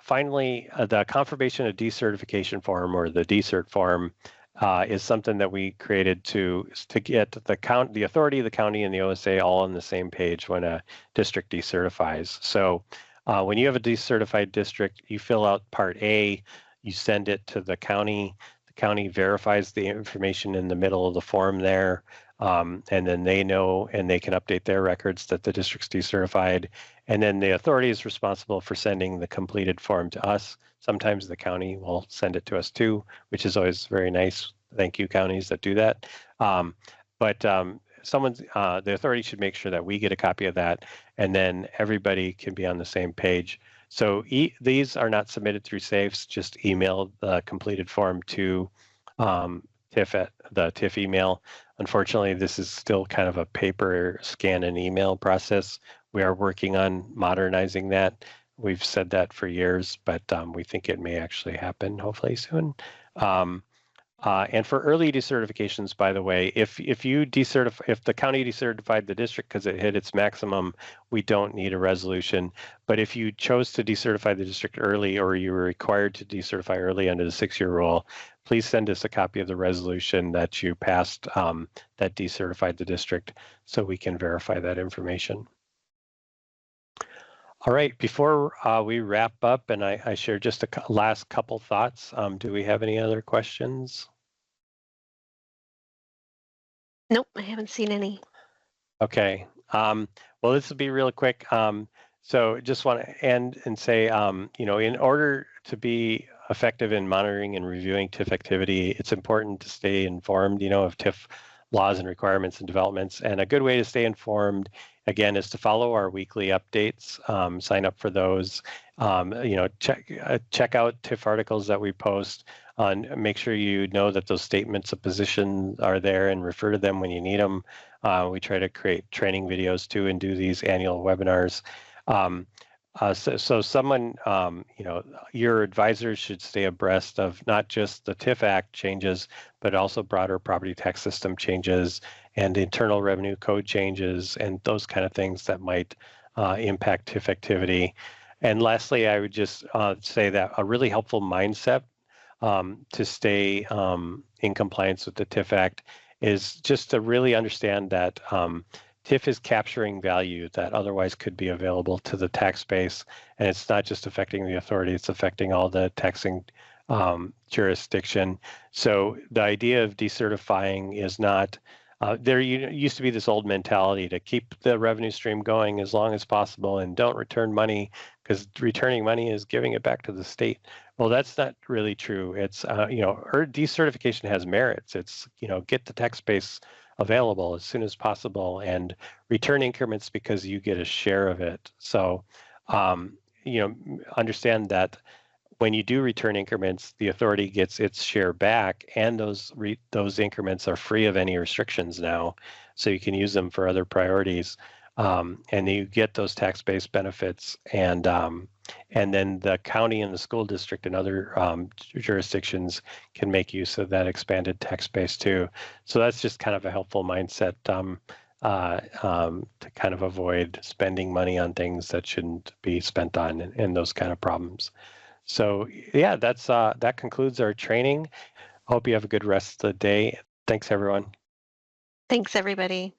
finally, the confirmation of decertification form, or the DCERT form, is something that we created to get the authority, the county, and the OSA all on the same page when a district decertifies. So when you have a decertified district, you fill out Part A, you send it to the county. The county verifies the information in the middle of the form there. And then they know and they can update their records that the district's decertified. And then the authority is responsible for sending the completed form to us. Sometimes the county will send it to us too, which is always very nice. Thank you, counties that do that. But the authority should make sure that we get a copy of that, and then everybody can be on the same page. So these are not submitted through SAFES. Just email the completed form to TIF at the TIF email. Unfortunately, this is still kind of a paper scan and email process. We are working on modernizing that. We've said that for years, but we think it may actually happen hopefully soon. And for early decertifications, by the way, if the county decertified the district because it hit its maximum, we don't need a resolution. But if you chose to decertify the district early, or you were required to decertify early under the 6-year rule, please send us a copy of the resolution that you passed that decertified the district, so we can verify that information. All right, before we wrap up, and I share just a last couple thoughts, do we have any other questions? Nope, I haven't seen any. Okay, well, this will be real quick. So just want to end and say, in order to be effective in monitoring and reviewing TIF activity, it's important to stay informed, of TIF laws and requirements and developments. And a good way to stay informed, again, is to follow our weekly updates, sign up for those, check out TIF articles that we post, and make sure you know that those statements of position are there and refer to them when you need them. We try to create training videos too and do these annual webinars. So someone, your advisors should stay abreast of not just the TIF Act changes, but also broader property tax system changes and internal revenue code changes and those kind of things that might impact TIF activity. And lastly, I would just say that a really helpful mindset to stay in compliance with the TIF Act is just to really understand that TIF is capturing value that otherwise could be available to the tax base, and it's not just affecting the authority, it's affecting all the taxing jurisdiction. So the idea of decertifying is not, there used to be this old mentality to keep the revenue stream going as long as possible and don't return money, because returning money is giving it back to the state. Well, that's not really true. It's, decertification has merits. It's, get the tax base available as soon as possible and return increments because you get a share of it. So, understand that when you do return increments, the authority gets its share back, and those increments are free of any restrictions now, so you can use them for other priorities, and you get those tax-based benefits, and then the county and the school district and other jurisdictions can make use of that expanded tax base too. So that's just kind of a helpful mindset to kind of avoid spending money on things that shouldn't be spent on and those kind of problems. So yeah, that concludes our training. I hope you have a good rest of the day. Thanks, everyone. Thanks, everybody.